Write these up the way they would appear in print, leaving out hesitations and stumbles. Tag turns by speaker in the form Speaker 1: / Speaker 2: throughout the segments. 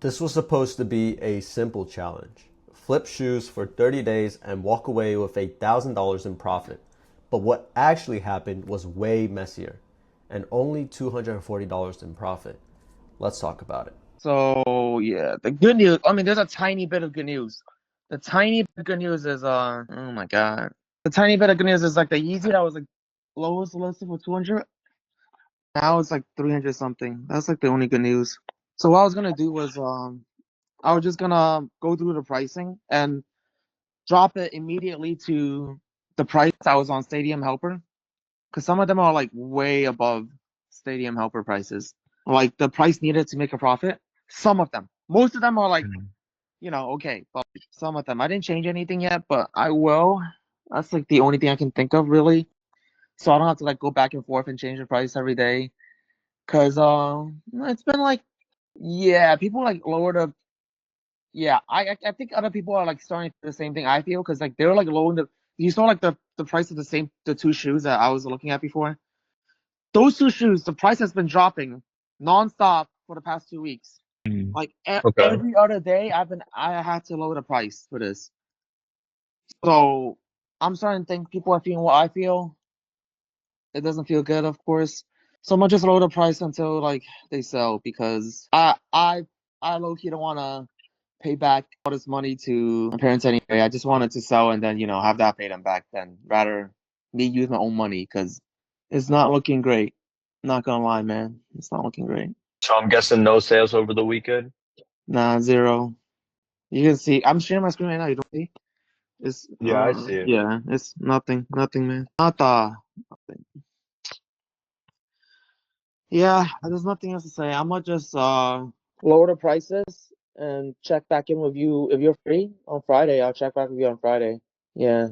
Speaker 1: This was supposed to be a simple challenge. Flip shoes for 30 days and walk away with $1,000 in profit. But what actually happened was way messier and only $240 in profit. Let's talk about it.
Speaker 2: So yeah, the good news. I mean, there's a tiny bit of good news. The tiny bit of good news is oh my God. The tiny bit of good news is like the Yeezy that was like lowest listed for 200. Now it's like 300 something. That's like the only good news. So what I was gonna do was I was just gonna go through the pricing and drop it immediately to the price I was on Stadium Helper, because some of them are like way above Stadium Helper prices. Like the price needed to make a profit. Some of them. Most of them are like, okay, but some of them. I didn't change anything yet, but I will. That's like the only thing I can think of really. So I don't have to like go back and forth and change the price every day. Cause it's been like, yeah, people like lower the, yeah, I think other people are like starting to do the same thing I feel, because like they're like lowering the, you saw like the price of the two shoes that I was looking at before. Those two shoes, the price has been dropping nonstop for the past 2 weeks.
Speaker 3: Mm.
Speaker 2: Like
Speaker 3: Okay.
Speaker 2: every other day, I had to lower the price for this. So I'm starting to think people are feeling what I feel. It doesn't feel good, of course. So I'm gonna just lower the price until like they sell, because I low key don't wanna pay back all this money to my parents anyway. I just wanted to sell and then have that pay them back, then rather me use my own money, because it's not looking great. Not gonna lie, man, it's not looking great.
Speaker 3: So I'm guessing no sales over the weekend.
Speaker 2: Nah, zero. You can see I'm sharing my screen right now. You don't see? It's
Speaker 3: Yeah, I see it.
Speaker 2: yeah, it's nothing, man. Nada. Nothing. Yeah, there's nothing else to say. I'm gonna just lower the prices and check back in with you if you're free on Friday. I'll check back with you on Friday. Yeah,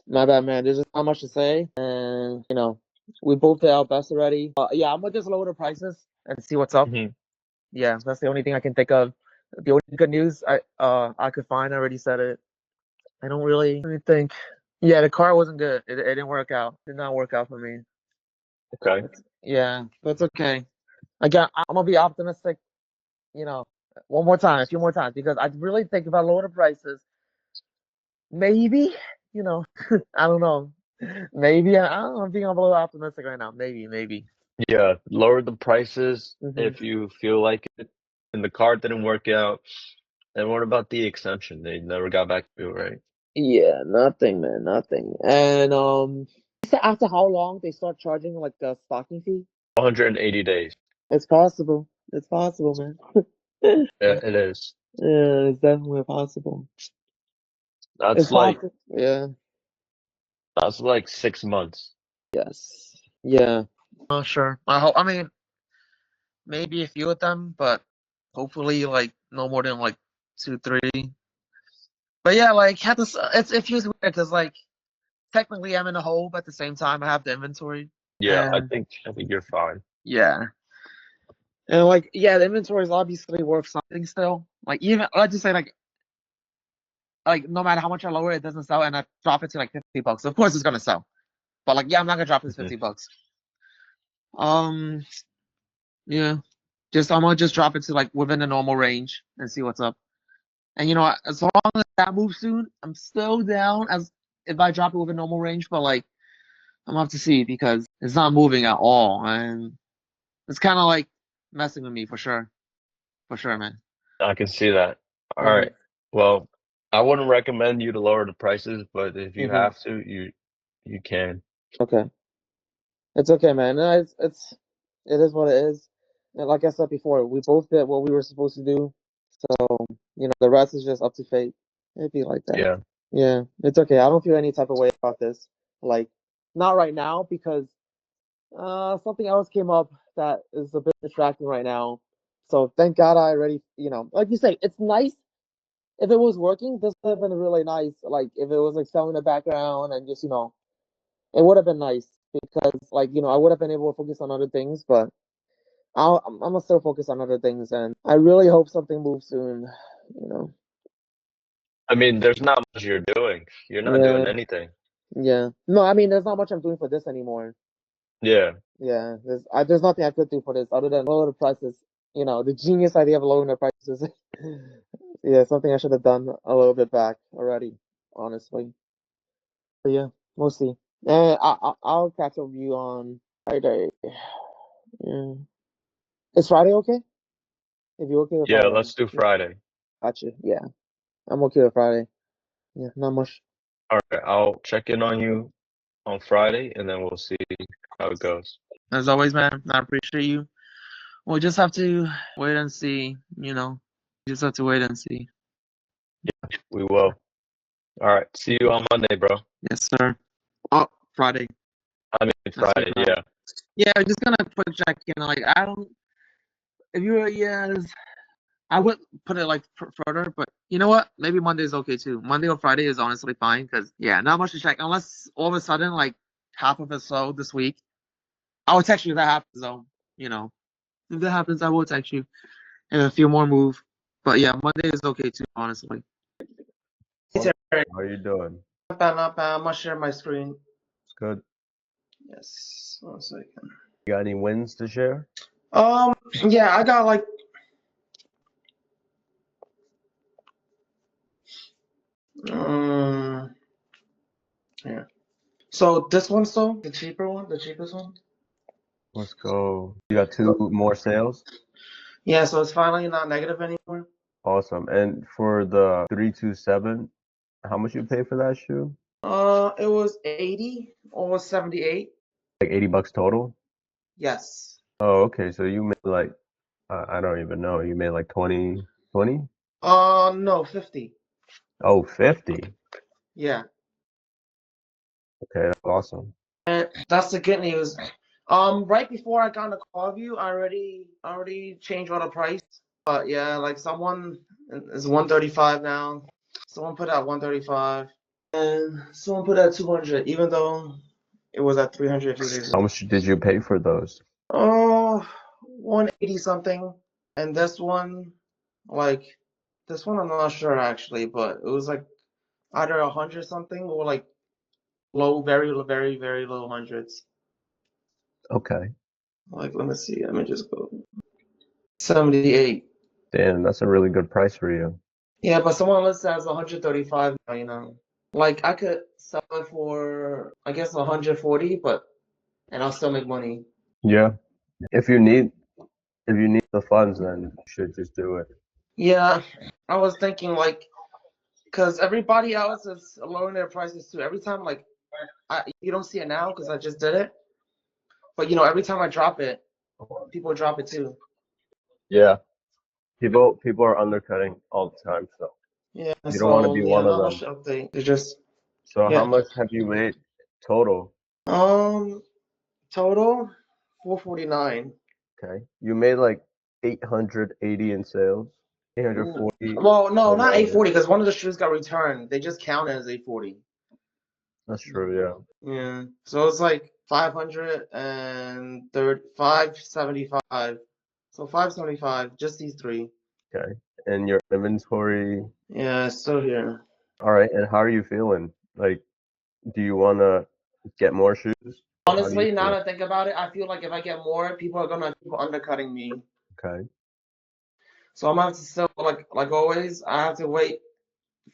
Speaker 2: my bad, man. There's just not much to say, and we both did our best already. Yeah, I'm gonna just lower the prices and see what's up.
Speaker 3: Hmm.
Speaker 2: Yeah, that's the only thing I can think of. The only good news I could find, I already said it. I don't really think. Yeah, the car wasn't good. It didn't work out. Did not work out for me.
Speaker 3: Okay.
Speaker 2: Yeah, that's okay. Again, I'm gonna be optimistic. You know, one more time, a few more times, because I really think if I lower the prices, maybe, you know, I don't know. Maybe I don't know. I'm being a little optimistic right now. Maybe.
Speaker 3: Yeah, lower the prices
Speaker 2: hmm
Speaker 3: if you feel like it. And the card didn't work out. And what about the extension? They never got back to you, right?
Speaker 2: Yeah, nothing, man, nothing. And you said after how long they start charging like a stocking fee?
Speaker 3: 180 days.
Speaker 2: It's possible. It's possible, man.
Speaker 3: Yeah, it is.
Speaker 2: Yeah, it's definitely possible. It's
Speaker 3: That's like
Speaker 2: possible. Yeah.
Speaker 3: that's like 6 months.
Speaker 2: Yes. Yeah. Oh, sure. I mean, maybe a few of them, but hopefully, like no more than like two, three. But yeah, like had this. It feels weird because like technically I'm in a hole, but at the same time I have the inventory,
Speaker 3: Yeah, I
Speaker 2: and
Speaker 3: think I think you're fine.
Speaker 2: yeah, and like yeah, the inventory is obviously worth something still. Like even let's just say like no matter how much I lower it, it doesn't sell, and I drop it to like $50. Of course, it's gonna sell. But like yeah, I'm not gonna drop this
Speaker 3: Mhm.
Speaker 2: $50. Um, yeah, just I'm gonna just drop it to like within the normal range and see what's up. And as long as that moves soon, I'm still down as if I drop it with a normal range, but like I'm gonna have to see because it's not moving at all, and it's kind of like messing with me for sure, man.
Speaker 3: I can see that. All
Speaker 2: hmm
Speaker 3: right. Well, I wouldn't recommend you to lower the prices, but if you
Speaker 2: hmm
Speaker 3: have to, you can.
Speaker 2: Okay, it's okay, man. No, it is what it is. And like I said before, we both did what we were supposed to do, so the rest is just up to fate. It'd be like that.
Speaker 3: Yeah.
Speaker 2: Yeah, it's okay. I don't feel any type of way about this. Like, not right now because something else came up that is a bit distracting right now. So thank God I already, like you say, it's nice if it was working. This would have been really nice. Like if it was like selling in the background and just, it would have been nice because like, I would have been able to focus on other things. But I'm gonna still focus on other things, and I really hope something moves soon. You know.
Speaker 3: I mean, there's not much you're doing. You're not doing
Speaker 2: Yeah,
Speaker 3: anything.
Speaker 2: yeah. No, I mean, there's not much I'm doing for this anymore.
Speaker 3: Yeah.
Speaker 2: Yeah, there's nothing I could do for this other than lower the prices the genius idea of lowering their prices. Yeah, something I should have done a little bit back already, honestly. But yeah, we'll see. And I'll catch up with you on Friday. Yeah. Is Friday okay? If you're okay with
Speaker 3: Yeah,
Speaker 2: Friday.
Speaker 3: let's do
Speaker 2: Yeah,
Speaker 3: Friday.
Speaker 2: gotcha. Yeah, I'm okay with Friday. Yeah, not much.
Speaker 3: All right, I'll check in on you on Friday, and then we'll see how it goes.
Speaker 2: As always, man, I appreciate you. We'll just have to wait and see, Just have to wait and see.
Speaker 3: We will. All right, see you on Monday, bro.
Speaker 2: Yes, sir. Oh, Friday.
Speaker 3: I mean
Speaker 2: That's
Speaker 3: Friday,
Speaker 2: right.
Speaker 3: yeah.
Speaker 2: Yeah, I'm just gonna put check in. Like, I don't. If you were, I would put it like further, but you know what? Maybe Monday is okay too. Monday or Friday is honestly fine because not much to check unless all of a sudden like half of it slow this week. I will text you if that happens though. If that happens, I will text you and a few more move. But yeah, Monday is okay too, honestly. It's alright.
Speaker 1: How are you doing?
Speaker 2: Not bad, not bad. I'm gonna share my screen.
Speaker 1: It's good.
Speaker 2: Yes, 1 second.
Speaker 1: You got any wins to share?
Speaker 2: Yeah, I got like yeah. So this one's though the cheaper one, the cheapest one.
Speaker 1: Let's go. You got two more sales?
Speaker 2: Yeah, so it's finally not negative anymore.
Speaker 1: Awesome. And for the 327, how much you pay for that shoe?
Speaker 2: It was 80 or 78.
Speaker 1: Like $80 total?
Speaker 2: Yes.
Speaker 1: Oh, okay. So you made like, I don't even know. You made like 20, 20?
Speaker 2: No, 50.
Speaker 1: Oh, 50.
Speaker 2: Yeah.
Speaker 1: Okay, that's awesome.
Speaker 2: And that's the good news. Right before I got on the call with you, I already changed all the price. But yeah, like someone is 135 now. Someone put at 135. And someone put at 200, even though it was at 300 a few days
Speaker 1: How
Speaker 2: ago.
Speaker 1: much did you pay for those?
Speaker 2: Oh, 180 something. And this one, I'm not sure actually, but it was like either 100 something or like low, very, very, very low hundreds.
Speaker 1: Okay.
Speaker 2: Like, let me see. Let me just go. 78.
Speaker 1: Damn, that's a really good price for you.
Speaker 2: Yeah, but someone lists it as 135 now. Like, I could sell it for, I guess, 140, and I'll still make money.
Speaker 1: Yeah. If you need the funds, then you should just do it.
Speaker 2: Yeah, I was thinking, like, because everybody else is lowering their prices too. Every time, like, you don't see it now because I just did it. But, every time I drop it, people drop it too.
Speaker 1: Yeah. People are undercutting all the time, so
Speaker 2: Yeah,
Speaker 1: you don't want to be one of
Speaker 2: not
Speaker 1: them.
Speaker 2: much update. It's just,
Speaker 1: So how
Speaker 2: yeah.
Speaker 1: much have you made total?
Speaker 2: Total 449.
Speaker 1: Okay. You made like 880 in sales. 840.
Speaker 2: Well, no, not
Speaker 1: Alright.
Speaker 2: 840 because one of the shoes got returned. They just count it as 840.
Speaker 1: That's true, yeah.
Speaker 2: Yeah. So it's like 575. So 575, just these three.
Speaker 1: Okay. And your inventory.
Speaker 2: Yeah, it's still here.
Speaker 1: All right. And how are you feeling? Like, do you want to get more shoes? How do you
Speaker 2: Honestly, now
Speaker 1: feel?
Speaker 2: that I think about it, I feel like if I get more, people are gonna keep undercutting me.
Speaker 1: Okay.
Speaker 2: So I'm gonna have to still like always, I have to wait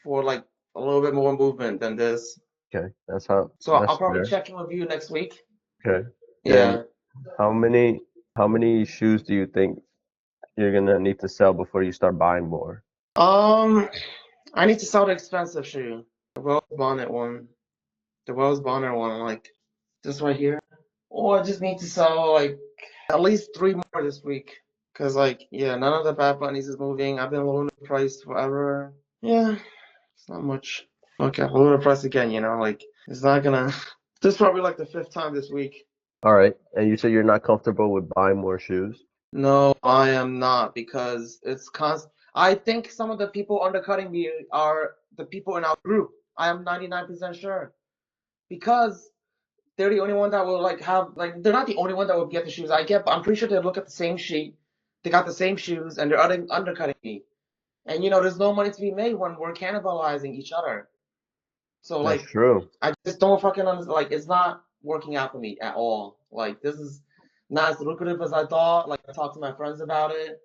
Speaker 2: for like a little bit more movement than this.
Speaker 1: Okay. That's
Speaker 2: So I'll probably
Speaker 1: fair.
Speaker 2: check in with you next week.
Speaker 1: Okay.
Speaker 2: Yeah.
Speaker 1: And how many shoes do you think you're gonna need to sell before you start buying more?
Speaker 2: I need to sell the expensive shoe. The Wells Bonnet one. The Wells Bonnet one, like this right here. Or I just need to sell like at least 3 more this week. Cause none of the Bad Bunnies is moving. I've been lowering the price forever. Yeah, it's not much. Okay, lower the price again, it's not gonna this is probably like the 5th time this week.
Speaker 1: All right. And you said you're not comfortable with buying more shoes?
Speaker 2: No, I am not because it's I think some of the people undercutting me are the people in our group. I am 99% sure. Because they're the only one that will they're not the only one that will get the shoes I get, but I'm pretty sure they look at the same sheet. They got the same shoes and they're undercutting me. And there's no money to be made when we're cannibalizing each other. So
Speaker 1: That's true.
Speaker 2: I just don't fucking understand. Like, it's not working out for me at all. Like, this is not as lucrative as I thought. Like I talked to my friends about it.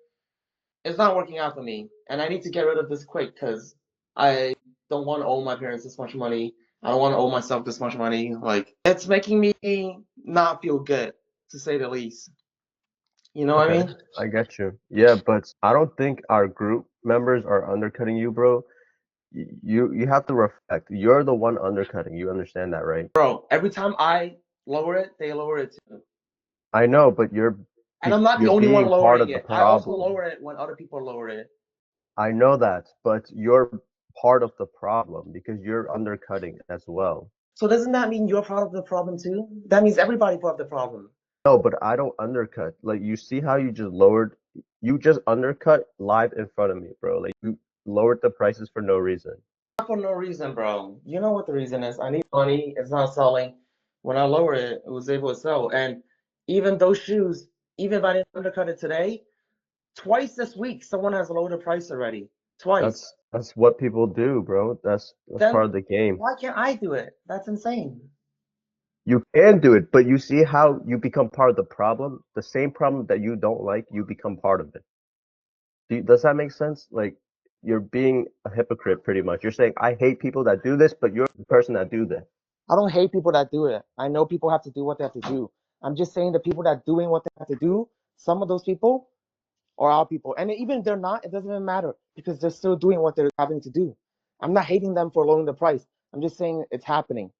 Speaker 2: It's not working out for me, and I need to get rid of this quick because I don't want to owe my parents this much money. I don't want to owe myself this much money. Like it's making me not feel good, to say the least. You know what I
Speaker 3: Okay,
Speaker 2: mean?
Speaker 3: I get you. Yeah, but I don't think our group members are undercutting you, bro. You have to reflect. You're the one undercutting. You understand that, right?
Speaker 2: Bro, every time I lower it, they lower it too.
Speaker 3: I know, but
Speaker 2: And I'm not the
Speaker 3: you're
Speaker 2: only one
Speaker 3: being part
Speaker 2: lowering
Speaker 3: of the
Speaker 2: it. I also
Speaker 3: problem.
Speaker 2: lower it when other people lower it.
Speaker 3: I know that, but you're part of the problem because you're undercutting as well.
Speaker 2: So doesn't that mean you're part of the problem too? That means everybody part of the problem.
Speaker 3: No, but I don't undercut. Like you see how you just undercut live in front of me, bro. Like you lowered the prices for no reason.
Speaker 2: Not for no reason, bro. You know what the reason is. I need money. It's not selling. When I lowered it, it was able to sell. And even those shoes, even if I didn't undercut it today, twice this week, someone has lowered the price already. Twice.
Speaker 3: That's what people do, bro. That's part
Speaker 2: Then
Speaker 3: of the game.
Speaker 2: why can't I do it? That's insane.
Speaker 3: You can do it, but you see how you become part of the problem? The same problem that you don't like, you become part of it. Does that make sense? Like you're being a hypocrite pretty much. You're saying I hate people that do this, but you're the person that do this.
Speaker 2: I don't hate people that do it. I know people have to do what they have to do. I'm just saying the people that doing what they have to do, some of those people are our people. And even if they're not, it doesn't even matter because they're still doing what they're having to do. I'm not hating them for lowering the price. I'm just saying it's happening.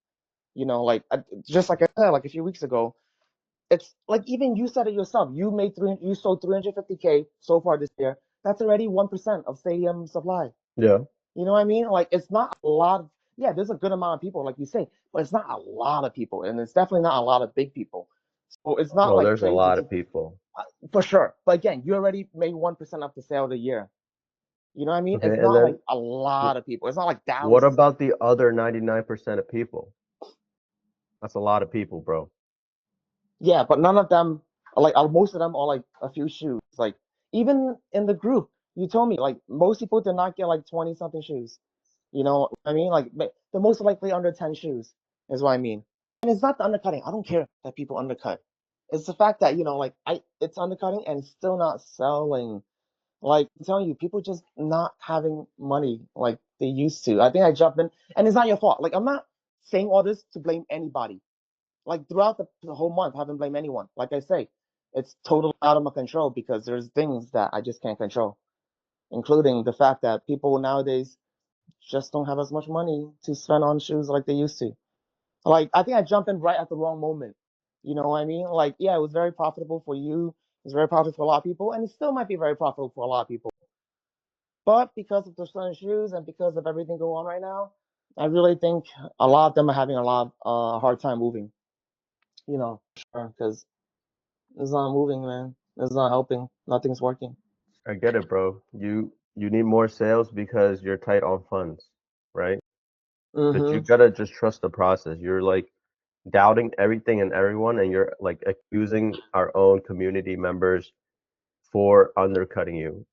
Speaker 2: Like just like I said, like a few weeks ago, it's like even you said it yourself. You sold 350K so far this year. That's already 1% of stadium supply.
Speaker 3: Yeah.
Speaker 2: You know what I mean? Like it's not a lot. Yeah, there's a good amount of people, like you say, but it's not a lot of people, and it's definitely not a lot of big people. So it's not
Speaker 3: No,
Speaker 2: like
Speaker 3: there's a
Speaker 2: crazy
Speaker 3: lot
Speaker 2: to
Speaker 3: of people.
Speaker 2: for sure. But again, you already made 1% of the sale of the year. You know what I mean?
Speaker 3: Okay,
Speaker 2: It's
Speaker 3: and
Speaker 2: not like
Speaker 3: then
Speaker 2: a lot of people. It's not like
Speaker 3: what
Speaker 2: thousands.
Speaker 3: about the other 99% of people? That's a lot of people, bro.
Speaker 2: Yeah, but none of them are like most of them are like a few shoes. Like even in the group, you told me like most people did not get like 20 something shoes. You know what I mean? Like they're most likely under 10 shoes is what I mean. And it's not the undercutting. I don't care that people undercut. It's the fact that, like it's undercutting and it's still not selling. Like I'm telling you, people just not having money like they used to. I think I jumped in and it's not your fault. Like I'm not saying all this to blame anybody. Like throughout the whole month, I haven't blamed anyone. Like I say, it's totally out of my control because there's things that I just can't control, including the fact that people nowadays just don't have as much money to spend on shoes like they used to. Like I think I jumped in right at the wrong moment. You know what I mean? Like yeah, it was very profitable for you. It was very profitable for a lot of people, and it still might be very profitable for a lot of people. But because of the certain shoes and because of everything going on right now, I really think a lot of them are having a lot hard time moving. Sure, because it's not moving, man. It's not helping. Nothing's working.
Speaker 3: I get it, bro. You need more sales because you're tight on funds, right? But you
Speaker 2: Mm-hmm.
Speaker 3: gotta just trust the process. You're like doubting everything and everyone, and you're like accusing our own community members for undercutting you.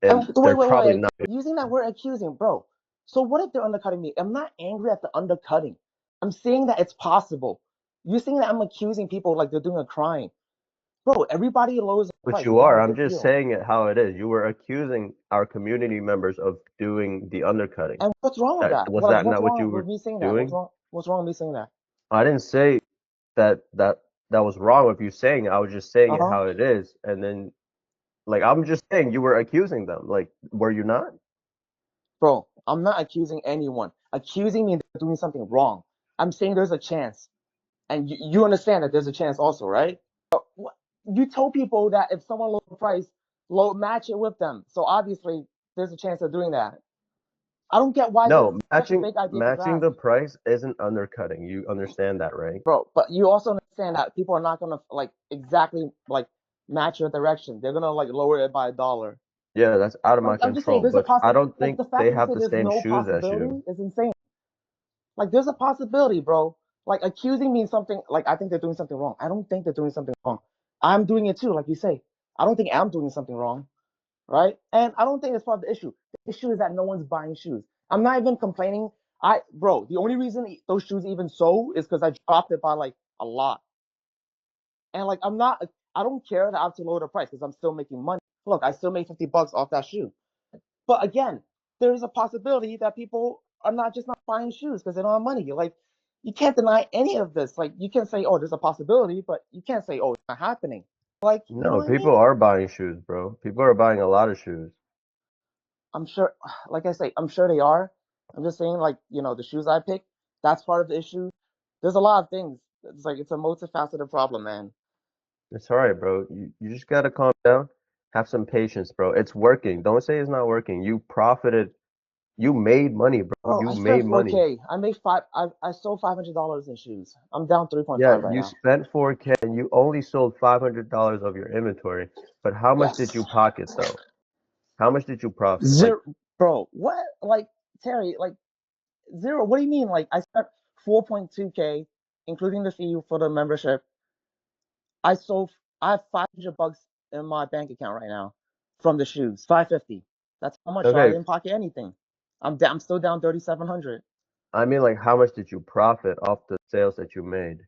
Speaker 3: And
Speaker 2: And
Speaker 3: they're
Speaker 2: wait,
Speaker 3: probably
Speaker 2: wait.
Speaker 3: not.
Speaker 2: Using that word accusing, bro. So what if they're undercutting me? I'm not angry at the undercutting. I'm saying that it's possible. You're saying that I'm accusing people like they're doing a crime. Bro, everybody lowers the
Speaker 3: But
Speaker 2: price.
Speaker 3: you
Speaker 2: It's not
Speaker 3: are.
Speaker 2: a
Speaker 3: I'm
Speaker 2: big
Speaker 3: just
Speaker 2: deal.
Speaker 3: saying it how it is. You were accusing our community members of doing the undercutting.
Speaker 2: And what's wrong with
Speaker 3: That
Speaker 2: that?
Speaker 3: was
Speaker 2: Like,
Speaker 3: that
Speaker 2: what's
Speaker 3: not what you
Speaker 2: wrong with
Speaker 3: were
Speaker 2: me saying that? What's
Speaker 3: doing?
Speaker 2: wrong? What's wrong with me saying that?
Speaker 3: I didn't say that was wrong with you saying it. I was just saying it
Speaker 2: Uh-huh.
Speaker 3: how it is. And then like I'm just saying you were accusing them. Like were you not?
Speaker 2: Bro, I'm not accusing anyone. Accusing me of doing something wrong. I'm saying there's a chance. And you understand that there's a chance also, right? You told people that if someone low the price, low match it with them. So obviously there's a chance of doing that. I don't get why this
Speaker 3: No,
Speaker 2: is such a big idea to
Speaker 3: matching
Speaker 2: grasp,
Speaker 3: the price isn't undercutting. You understand that, right?
Speaker 2: bro. But you also understand that people are not gonna like exactly like match your direction. They're gonna like lower it by $1.
Speaker 3: Yeah, that's out of my
Speaker 2: I'm just saying
Speaker 3: control,
Speaker 2: there's a
Speaker 3: but I
Speaker 2: possibility.
Speaker 3: don't
Speaker 2: Like
Speaker 3: think
Speaker 2: the fact
Speaker 3: they
Speaker 2: that you
Speaker 3: have
Speaker 2: say
Speaker 3: the
Speaker 2: there's
Speaker 3: same
Speaker 2: no
Speaker 3: shoes as you.
Speaker 2: possibility is insane. Like there's a possibility, bro. Like accusing me of something, like I think they're doing something wrong. I don't think they're doing something wrong. I'm doing it too, like you say. I don't think I'm doing something wrong, right? And I don't think it's part of the issue. The issue is that no one's buying shoes. I'm not even complaining. Bro, the only reason those shoes even sold is because I dropped it by like a lot. And like I'm not I don't care that I have to lower the price because I'm still making money. Look, I still made $50 off that shoe. But again, there is a possibility that people are not buying shoes because they don't have money. Like, you can't deny any of this. Like, you can say, oh, there's a possibility, but you can't say, oh, it's not happening. Like, you know
Speaker 3: No,
Speaker 2: what I mean?
Speaker 3: people are buying shoes, bro. People are buying a lot of shoes.
Speaker 2: I'm sure, like I say, I'm sure they are. I'm just saying, like, the shoes I pick, that's part of the issue. There's a lot of things. It's like, it's a multifaceted problem, man.
Speaker 3: It's all right, bro. You just gotta calm down. Have some patience, bro. It's working. Don't say it's not working. You profited. You made money, bro.
Speaker 2: Bro,
Speaker 3: You
Speaker 2: I
Speaker 3: made
Speaker 2: spent
Speaker 3: money.
Speaker 2: 4K. I made I sold $500 in shoes. I'm down
Speaker 3: Yeah,
Speaker 2: 3.5 right
Speaker 3: you
Speaker 2: now.
Speaker 3: spent 4K and you only sold $500 of your inventory. But how much did
Speaker 2: Yes.
Speaker 3: you pocket though? How much did you profit? Like,
Speaker 2: Zero, bro. What? Like, Terry, like, zero. What do you mean? Like, I spent 4.2K, including the fee for the membership. I have $500 in my bank account right now from the shoes. 550. That's how much. So I
Speaker 3: okay,
Speaker 2: didn't pocket anything. I'm still down 3,700.
Speaker 3: I mean, like, how much did you profit off the sales that you made?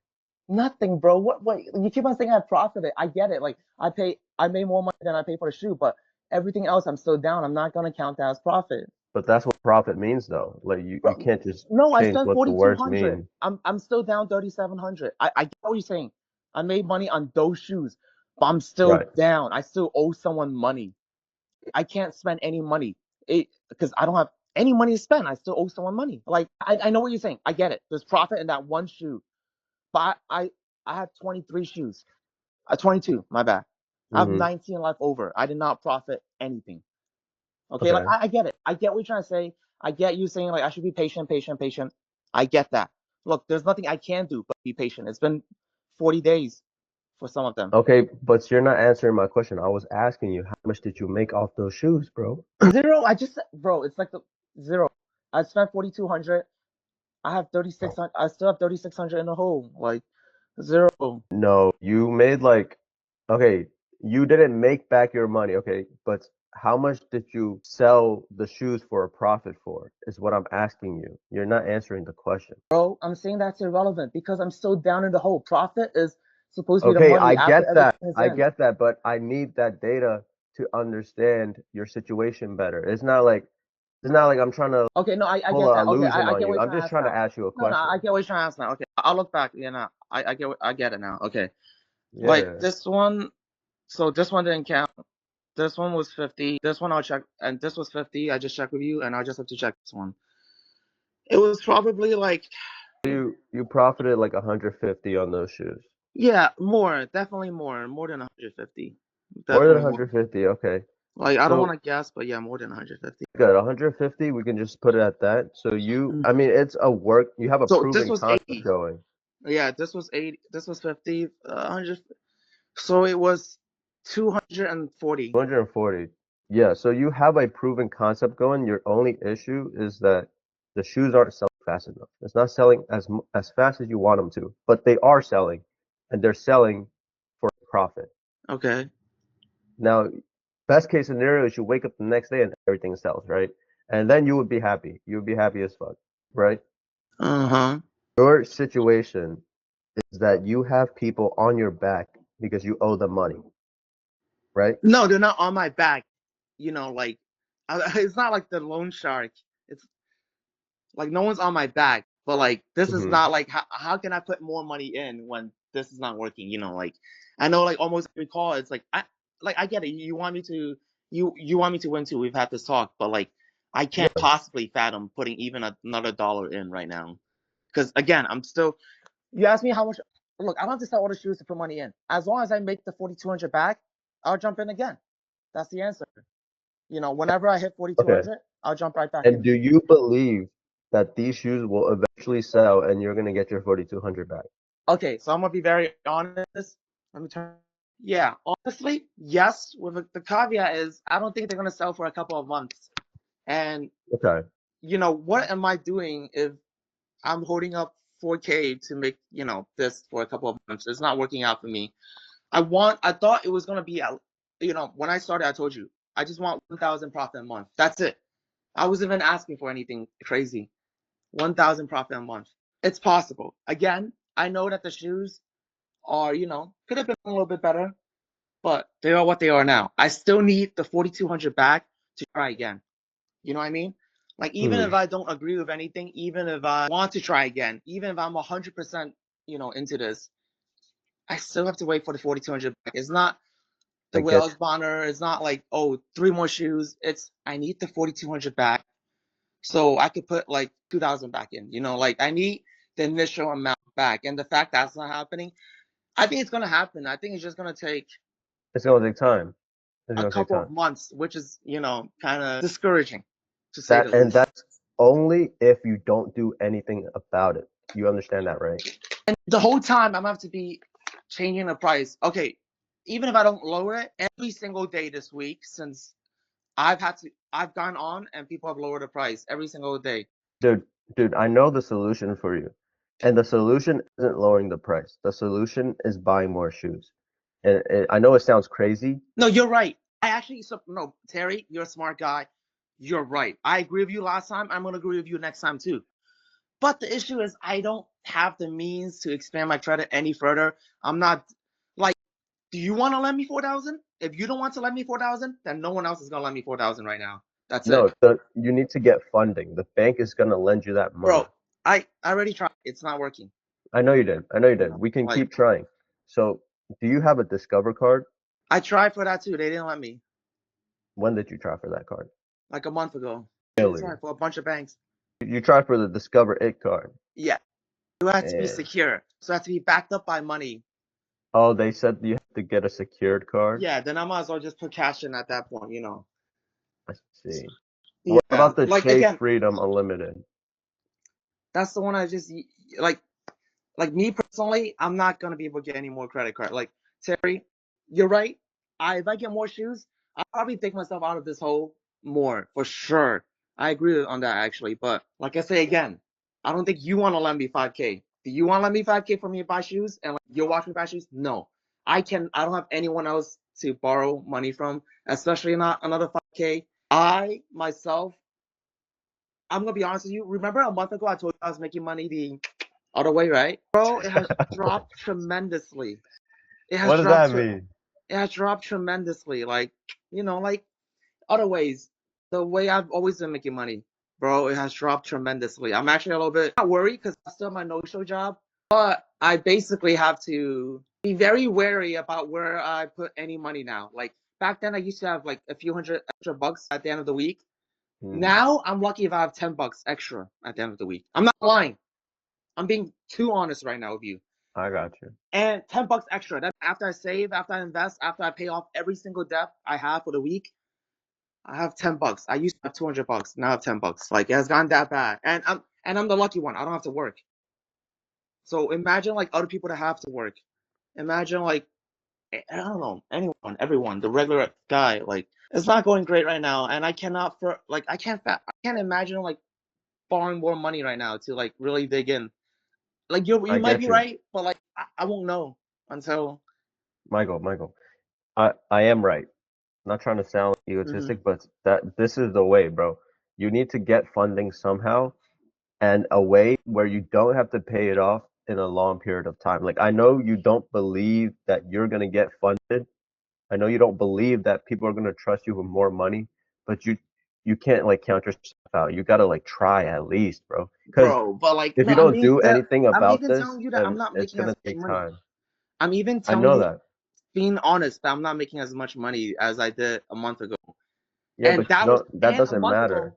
Speaker 2: Nothing, bro. What? Wait, you keep on saying I profited. I get it. Like, I made more money than I paid for the shoe, but everything else I'm still down. I'm not gonna count that as profit.
Speaker 3: But that's what profit means, though. Like, you
Speaker 2: Bro,
Speaker 3: can't just
Speaker 2: no, I
Speaker 3: change
Speaker 2: spent
Speaker 3: what the words
Speaker 2: 4,200.
Speaker 3: mean.
Speaker 2: I'm still down 3,700. I get what you're saying. I made money on those shoes, but I'm still
Speaker 3: Right.
Speaker 2: down. I still owe someone money. I can't spend any money because I don't have any money to spend. I still owe someone money. Like, I know what you're saying. I get it. There's profit in that one shoe, but I have 23 shoes. 22. My bad. I have
Speaker 3: Mm-hmm.
Speaker 2: 19 left over. I did not profit anything. Okay, like,
Speaker 3: Okay.
Speaker 2: I get it. I get what you're trying to say. I get you saying, like, I should be patient, patient, patient. I get that. Look, there's nothing I can do but be patient. It's been 40 days for some of them.
Speaker 3: Okay, but you're not answering my question. I was asking you, how much did you make off those shoes, bro?
Speaker 2: Zero. Bro, it's like the zero. I spent 4,200. I have 3,600. I still have 3,600 in the hole. Like, zero.
Speaker 3: No, you made like, okay, you didn't make back your money, okay, but how much did you sell the shoes for a profit for, is what I'm asking you. You're not answering the question.
Speaker 2: Bro, I'm saying that's irrelevant because I'm still down in the hole. Profit is supposed to be the
Speaker 3: Okay,
Speaker 2: money after everything is
Speaker 3: I
Speaker 2: in.
Speaker 3: get that, but I need that data to understand your situation better. It's not like I'm trying to
Speaker 2: Okay, no, I
Speaker 3: pull
Speaker 2: get
Speaker 3: an
Speaker 2: that. Okay,
Speaker 3: illusion
Speaker 2: I
Speaker 3: on
Speaker 2: get what
Speaker 3: you.
Speaker 2: you're
Speaker 3: I'm
Speaker 2: trying to
Speaker 3: just
Speaker 2: ask
Speaker 3: trying to
Speaker 2: now.
Speaker 3: ask you a
Speaker 2: No, I
Speaker 3: question.
Speaker 2: get what you're trying to ask now. Okay, I'll look back. Yeah, now I get it now. Okay, like
Speaker 3: Yeah.
Speaker 2: this one. So this one didn't count. This one was 50. This one I'll check, and this was 50. I just checked with you, and I just have to check this one. It was probably like,
Speaker 3: You profited like 150 on those shoes.
Speaker 2: yeah, more, definitely more than 150.
Speaker 3: More than
Speaker 2: Definitely more.
Speaker 3: 150, okay.
Speaker 2: Like, I don't want
Speaker 3: So
Speaker 2: to guess, but yeah, more than 150.
Speaker 3: good, 150, we can just put it at that. So I mean, it's a work, you have a
Speaker 2: So this
Speaker 3: proven
Speaker 2: was
Speaker 3: concept
Speaker 2: 80.
Speaker 3: going.
Speaker 2: Yeah, this was 80. This was 50. 100. So it was 240.
Speaker 3: 240. Yeah, so you have a proven concept going. Your only issue is that the shoes aren't selling fast enough. It's not selling as fast as you want them to, but they are selling, and they're selling for profit.
Speaker 2: Okay.
Speaker 3: Now, best case scenario is you wake up the next day and everything sells, right? And then you would be happy. You would be happy as fuck, right?
Speaker 2: Uh-huh.
Speaker 3: Your situation is that you have people on your back because you owe them money, right?
Speaker 2: No, they're not on my back. Like, it's not like the loan shark. It's like no one's on my back. But like, this is
Speaker 3: Hmm.
Speaker 2: not like how can I put more money in when this is not working? Like, I know, like, almost every call, it's like I get it. You want me to you want me to win too. We've had this talk, but like, I can't
Speaker 3: Yeah.
Speaker 2: possibly fathom putting even another dollar in right now. Because again, I'm still. You ask me how much. Look, I don't have to sell all the shoes to put money in. As long as I make the 4,200 back, I'll jump in again. That's the answer. Whenever I hit
Speaker 3: Okay.
Speaker 2: 4,200, I'll jump right back
Speaker 3: And
Speaker 2: in.
Speaker 3: do you believe that these shoes will eventually sell and you're gonna get your 4,200 back?
Speaker 2: Okay, so I'm gonna be very honest. Let me turn. Yeah, honestly, yes. With the caveat is, I don't think they're gonna sell for a couple of months. And
Speaker 3: Okay.
Speaker 2: what am I doing if I'm holding up 4K to make this for a couple of months? It's not working out for me. I thought it was gonna be when I started, I told you I just want 1,000 profit a month. That's it. I wasn't even asking for anything crazy. 1,000 profit a month. It's possible. Again, I know that the shoes are, could have been a little bit better. but they are what they are now. I still need the 4,200 back to try again. You know what I mean? Like, even if I don't agree with anything, even if I want to try again, even if I'm 100%, into this, I still have to wait for the 4,200 back. It's not the
Speaker 3: I get
Speaker 2: Wales Bonner. It's not like, oh, 3 more shoes. It's, I need the 4,200 back so I could put like 2,000 back in. Like, I need the initial amount back. And the fact that's not happening, I think it's going to happen. I think it's just going to take
Speaker 3: it's gonna take time. It's
Speaker 2: a
Speaker 3: gonna take
Speaker 2: couple of
Speaker 3: time.
Speaker 2: months, which is, kind of discouraging, to say the least.
Speaker 3: That's only if you don't do anything about it. You understand that, right?
Speaker 2: And the whole time I'm gonna have to be changing the price. Okay, even if I don't lower it, every single day this week since I've gone on and people have lowered the price every single day.
Speaker 3: Dude, I know the solution for you. And the solution isn't lowering the price. The solution is buying more shoes. And I know it sounds crazy.
Speaker 2: No, you're right. No, Terry, you're a smart guy. You're right. I agree with you last time. I'm gonna agree with you next time too. But the issue is I don't have the means to expand my credit any further. I'm not like, do you want to lend me 4,000? If you don't want to lend me 4,000, then no one else is gonna lend me 4,000 right now. That's it.
Speaker 3: No, you need to get funding. The bank is gonna lend you that money.
Speaker 2: Bro, I already tried. It's not working.
Speaker 3: I know you did. I know you did. We can
Speaker 2: Like,
Speaker 3: keep trying. So, do you have a Discover card?
Speaker 2: I tried for that too. They didn't let me.
Speaker 3: When did you try for that card?
Speaker 2: Like a month ago.
Speaker 3: Really?
Speaker 2: Sorry, for a bunch of banks.
Speaker 3: You tried for the Discover It card.
Speaker 2: Yeah. You have to be
Speaker 3: And
Speaker 2: secure. So it has to be backed up by money.
Speaker 3: oh, they said you have to get a secured card.
Speaker 2: Yeah, then I might as well just put cash in at that point,
Speaker 3: I see.
Speaker 2: Yeah.
Speaker 3: What about the
Speaker 2: Like,
Speaker 3: Chase
Speaker 2: again,
Speaker 3: Freedom Unlimited?
Speaker 2: that's the one I just like me personally, I'm not gonna be able to get any more credit card. Like, Terry, you're right. If I get more shoes, I'll probably take myself out of this hole more for sure. I agree on that actually. But like I say again, I don't think you want to lend me 5K. Do you want to lend me 5K for me to buy shoes and like you'll watch me buy shoes? No, I don't have anyone else to borrow money from, especially not another 5K. I myself, I'm gonna be honest with you. Remember a month ago I told you I was making money the other way, right? Bro, it has dropped tremendously. It has
Speaker 3: What does
Speaker 2: dropped
Speaker 3: that mean?
Speaker 2: it has dropped tremendously. Like, like other ways. The way I've always been making money, bro, it has dropped tremendously. I'm actually a little bit not worried because I still have my no-show job, but I basically have to be very wary about where I put any money now. Like, back then I used to have like a few hundred extra bucks at the end of the week. Now I'm lucky if I have 10 bucks extra at the end of the week. I'm not lying. I'm being too honest right now with you.
Speaker 3: I got you.
Speaker 2: And 10 bucks extra. That's after I save, after I invest, after I pay off every single debt I have for the week. I have 10 bucks. I used to have 200 bucks. Now I have 10 bucks. Like, it has gotten that bad. And I'm the lucky one. I don't have to work. So imagine like other people that have to work. Imagine like, I don't know, anyone, everyone, the regular guy. Like, it's not going great right now, and I cannot I can't imagine like borrowing more money right now to like really dig in. Like, you
Speaker 3: I
Speaker 2: might
Speaker 3: get
Speaker 2: be
Speaker 3: you.
Speaker 2: right, but like I won't know until.
Speaker 3: Michael, I am right. Not trying to sound egotistic, but this is the way, bro. You need to get funding somehow and a way where you don't have to pay it off in a long period of time. Like I know you don't believe that you're gonna get funded. I know you don't believe that people are gonna trust you with more money, but you can't like count yourself out. You gotta like try at least, bro. Because
Speaker 2: Bro, but like,
Speaker 3: if
Speaker 2: no,
Speaker 3: you don't do anything
Speaker 2: I'm
Speaker 3: about
Speaker 2: even
Speaker 3: this,
Speaker 2: telling you that I'm
Speaker 3: then
Speaker 2: not
Speaker 3: it's
Speaker 2: making as
Speaker 3: gonna
Speaker 2: much
Speaker 3: take
Speaker 2: money.
Speaker 3: time.
Speaker 2: I'm even
Speaker 3: I
Speaker 2: telling
Speaker 3: know
Speaker 2: you,
Speaker 3: that.
Speaker 2: being honest, that I'm not making as much money as I did a month ago.
Speaker 3: Yeah,
Speaker 2: And
Speaker 3: but you know that
Speaker 2: and a
Speaker 3: doesn't
Speaker 2: month
Speaker 3: matter.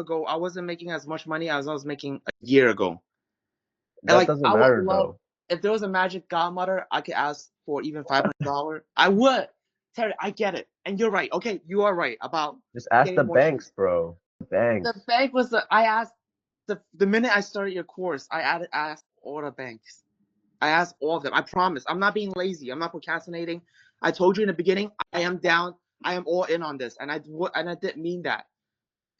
Speaker 2: ago, I wasn't making as much money as I was making a year ago. And
Speaker 3: That
Speaker 2: like,
Speaker 3: doesn't
Speaker 2: I would
Speaker 3: matter
Speaker 2: love
Speaker 3: though.
Speaker 2: if there was a magic godmother, I could ask for even $500. I would. Terry, I get it, and you're right. Okay, you are right about
Speaker 3: Just ask the
Speaker 2: getting more
Speaker 3: banks,
Speaker 2: shoes.
Speaker 3: bro. The
Speaker 2: The
Speaker 3: banks.
Speaker 2: bank was I asked the minute I started your course, asked all the banks. I asked all of them. I promise. I'm not being lazy. I'm not procrastinating. I told you in the beginning, I am down. I am all in on this, and I didn't mean that.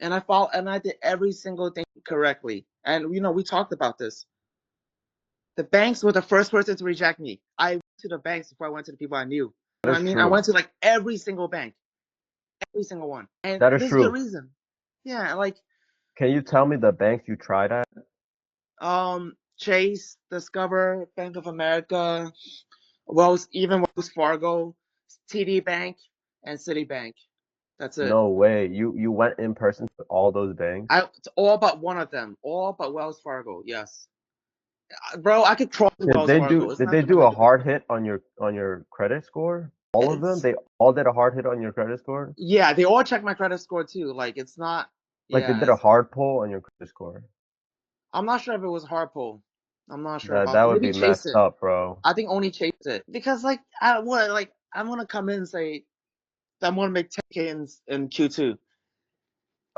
Speaker 2: And I did every single thing correctly. And we talked about this. The banks were the first person to reject me. I went to the banks before I went to the people I knew. You know
Speaker 3: That
Speaker 2: what
Speaker 3: is
Speaker 2: I mean? I
Speaker 3: true.
Speaker 2: went to like every single bank, every single one, and
Speaker 3: That is
Speaker 2: there's a good
Speaker 3: true.
Speaker 2: reason. Yeah, like
Speaker 3: Can you tell me the banks you tried at?
Speaker 2: Chase, Discover, Bank of America, even Wells Fargo. TD Bank and Citibank. That's it.
Speaker 3: No way. You went in person to all those banks?
Speaker 2: All but one of them. All but Wells Fargo. Yes. Bro, I could crawl to
Speaker 3: Did
Speaker 2: Wells
Speaker 3: they
Speaker 2: Fargo.
Speaker 3: do
Speaker 2: It's
Speaker 3: did
Speaker 2: not
Speaker 3: they
Speaker 2: that
Speaker 3: do a
Speaker 2: big.
Speaker 3: hard hit on your credit score? All of them?
Speaker 2: It's
Speaker 3: They all did a hard hit on your credit score?
Speaker 2: yeah, they all check my credit score too. Like it's not.
Speaker 3: Like they
Speaker 2: Yeah,
Speaker 3: did a hard pull on your credit score?
Speaker 2: I'm not sure if it was hard pull. I'm not sure
Speaker 3: That
Speaker 2: about
Speaker 3: that would
Speaker 2: maybe
Speaker 3: be
Speaker 2: chase
Speaker 3: messed
Speaker 2: it.
Speaker 3: up, bro.
Speaker 2: I think only chase it because like I'm gonna come in and say that I'm gonna make 10K in Q2.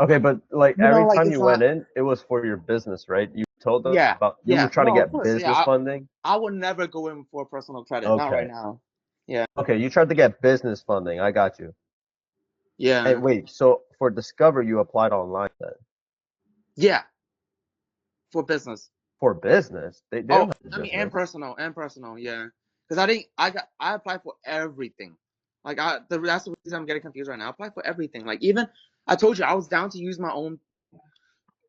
Speaker 3: Okay, but like
Speaker 2: You know,
Speaker 3: every
Speaker 2: like
Speaker 3: time
Speaker 2: it's
Speaker 3: you went
Speaker 2: not.
Speaker 3: in, it was for your business, right? You told us
Speaker 2: Yeah,
Speaker 3: about you were
Speaker 2: yeah.
Speaker 3: trying to
Speaker 2: No, of
Speaker 3: get
Speaker 2: course. Yeah,
Speaker 3: business funding.
Speaker 2: I would never go in for personal credit. Not right
Speaker 3: Okay.
Speaker 2: now. Yeah,
Speaker 3: Okay, you tried to get business funding. I got you.
Speaker 2: yeah,
Speaker 3: And wait, so for Discover you applied online then?
Speaker 2: yeah. For business.
Speaker 3: For business? They
Speaker 2: Oh,
Speaker 3: don't have
Speaker 2: I mean,
Speaker 3: business.
Speaker 2: and personal, yeah. Because I applied for everything. Like that's the reason I'm getting confused right now. I applied for everything. Like even I told you I was down to use my own.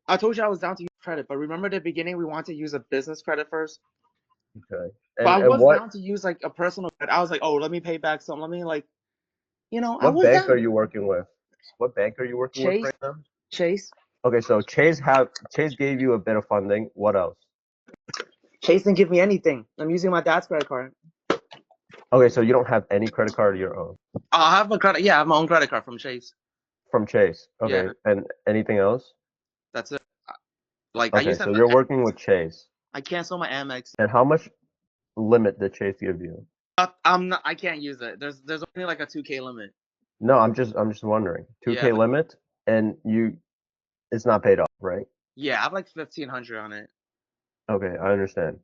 Speaker 2: I told you I was down to use credit, but remember at the beginning we wanted to use a business credit first.
Speaker 3: Okay.
Speaker 2: But I
Speaker 3: And
Speaker 2: was
Speaker 3: what
Speaker 2: down to use like a personal credit. I was like, oh, let me pay back some. Let me like, I
Speaker 3: what
Speaker 2: was
Speaker 3: bank are
Speaker 2: down.
Speaker 3: you working with? What bank are you working with
Speaker 2: Chase,
Speaker 3: right now?
Speaker 2: Chase,
Speaker 3: Okay, so Chase gave you a bit of funding. What else?
Speaker 2: Chase didn't give me anything. I'm using my dad's credit card.
Speaker 3: Okay, so you don't have any credit card of your own
Speaker 2: I have a credit. Yeah, I have my own credit card from Chase.
Speaker 3: from Chase.
Speaker 2: Yeah,
Speaker 3: Okay, and anything else?
Speaker 2: that's it. Like I
Speaker 3: Okay,
Speaker 2: used to
Speaker 3: so
Speaker 2: have.
Speaker 3: you're working with Chase.
Speaker 2: I cancel my Amex.
Speaker 3: And how much limit did Chase give you?
Speaker 2: I'm not. I can't use it. There's only like a 2K limit.
Speaker 3: No, I'm just wondering.
Speaker 2: Yeah,
Speaker 3: 2K limit and it's not paid off, right?
Speaker 2: yeah. I have like 1,500 on it.
Speaker 3: Okay, I understand.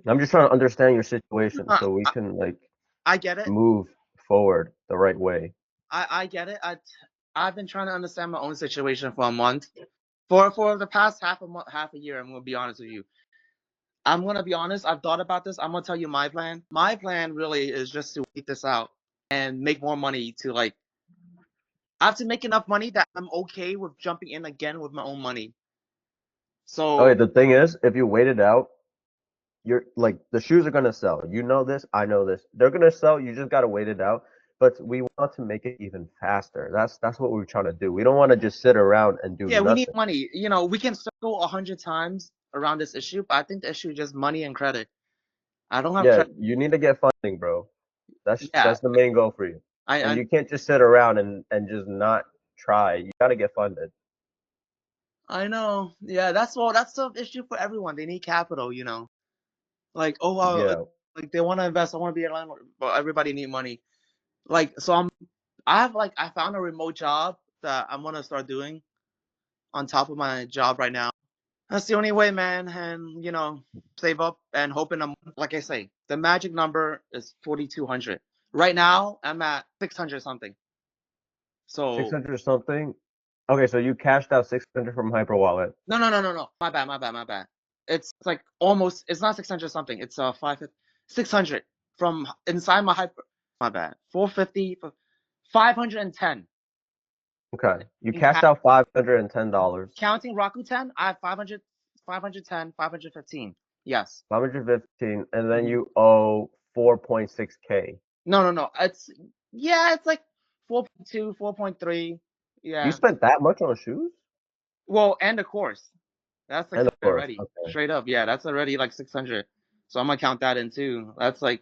Speaker 3: I'm just trying to understand your situation
Speaker 2: Uh,
Speaker 3: so we
Speaker 2: I,
Speaker 3: can like
Speaker 2: I get it.
Speaker 3: move forward the right way.
Speaker 2: I get it. I've been trying to understand my own situation for a month. For the past half a year. I'm gonna be honest with you. I'm gonna be honest. I've thought about this. I'm gonna tell you my plan. My plan really is just to wait this out and make more money to like. I have to make enough money that I'm okay with jumping in again with my own money.
Speaker 3: Okay,
Speaker 2: So
Speaker 3: the thing is, if you wait it out, you're like the shoes are gonna sell. You know this, I know this. They're gonna sell. You just gotta wait it out. But we want to make it even faster. That's what we're trying to do. We don't want to just sit around and do
Speaker 2: yeah, we need
Speaker 3: nothing.
Speaker 2: money. We can circle 100 times around this issue, but I think the issue is just money and credit. I don't have
Speaker 3: Yeah,
Speaker 2: credit.
Speaker 3: you need to get funding, bro. That's
Speaker 2: Yeah,
Speaker 3: that's the main goal for you. And
Speaker 2: I
Speaker 3: you can't just sit around and just not try. You gotta get funded.
Speaker 2: I know. Yeah, that's the issue for everyone. They need capital. Like, oh wow,
Speaker 3: Yeah.
Speaker 2: like they want to invest. I want to be a landlord, but everybody need money. Like, so I found a remote job that I'm gonna start doing on top of my job right now. That's the only way, man. And save up and hoping like I say, the magic number is 4,200. Right now, I'm at 600 something. So
Speaker 3: 600 something. Okay, so you cashed out 600 from Hyperwallet.
Speaker 2: no. My bad, my bad, my bad. It's like almost. It's not 600 something. It's 600 from inside my hyper. My bad. 450, 510
Speaker 3: Okay. You
Speaker 2: in
Speaker 3: cashed
Speaker 2: cash.
Speaker 3: out $510.
Speaker 2: Counting Rakuten, I have 500, 510, 515. Yes.
Speaker 3: 515, and then
Speaker 2: Mhm.
Speaker 3: you owe 4.6K.
Speaker 2: No. It's like 4.2, 4.3.
Speaker 3: You
Speaker 2: Yeah.
Speaker 3: spent that much on shoes?
Speaker 2: Well, and the course. That's
Speaker 3: And
Speaker 2: 600
Speaker 3: of course,
Speaker 2: already.
Speaker 3: okay.
Speaker 2: Straight up. Yeah, that's already like 600. So I'm gonna count that in too. That's like,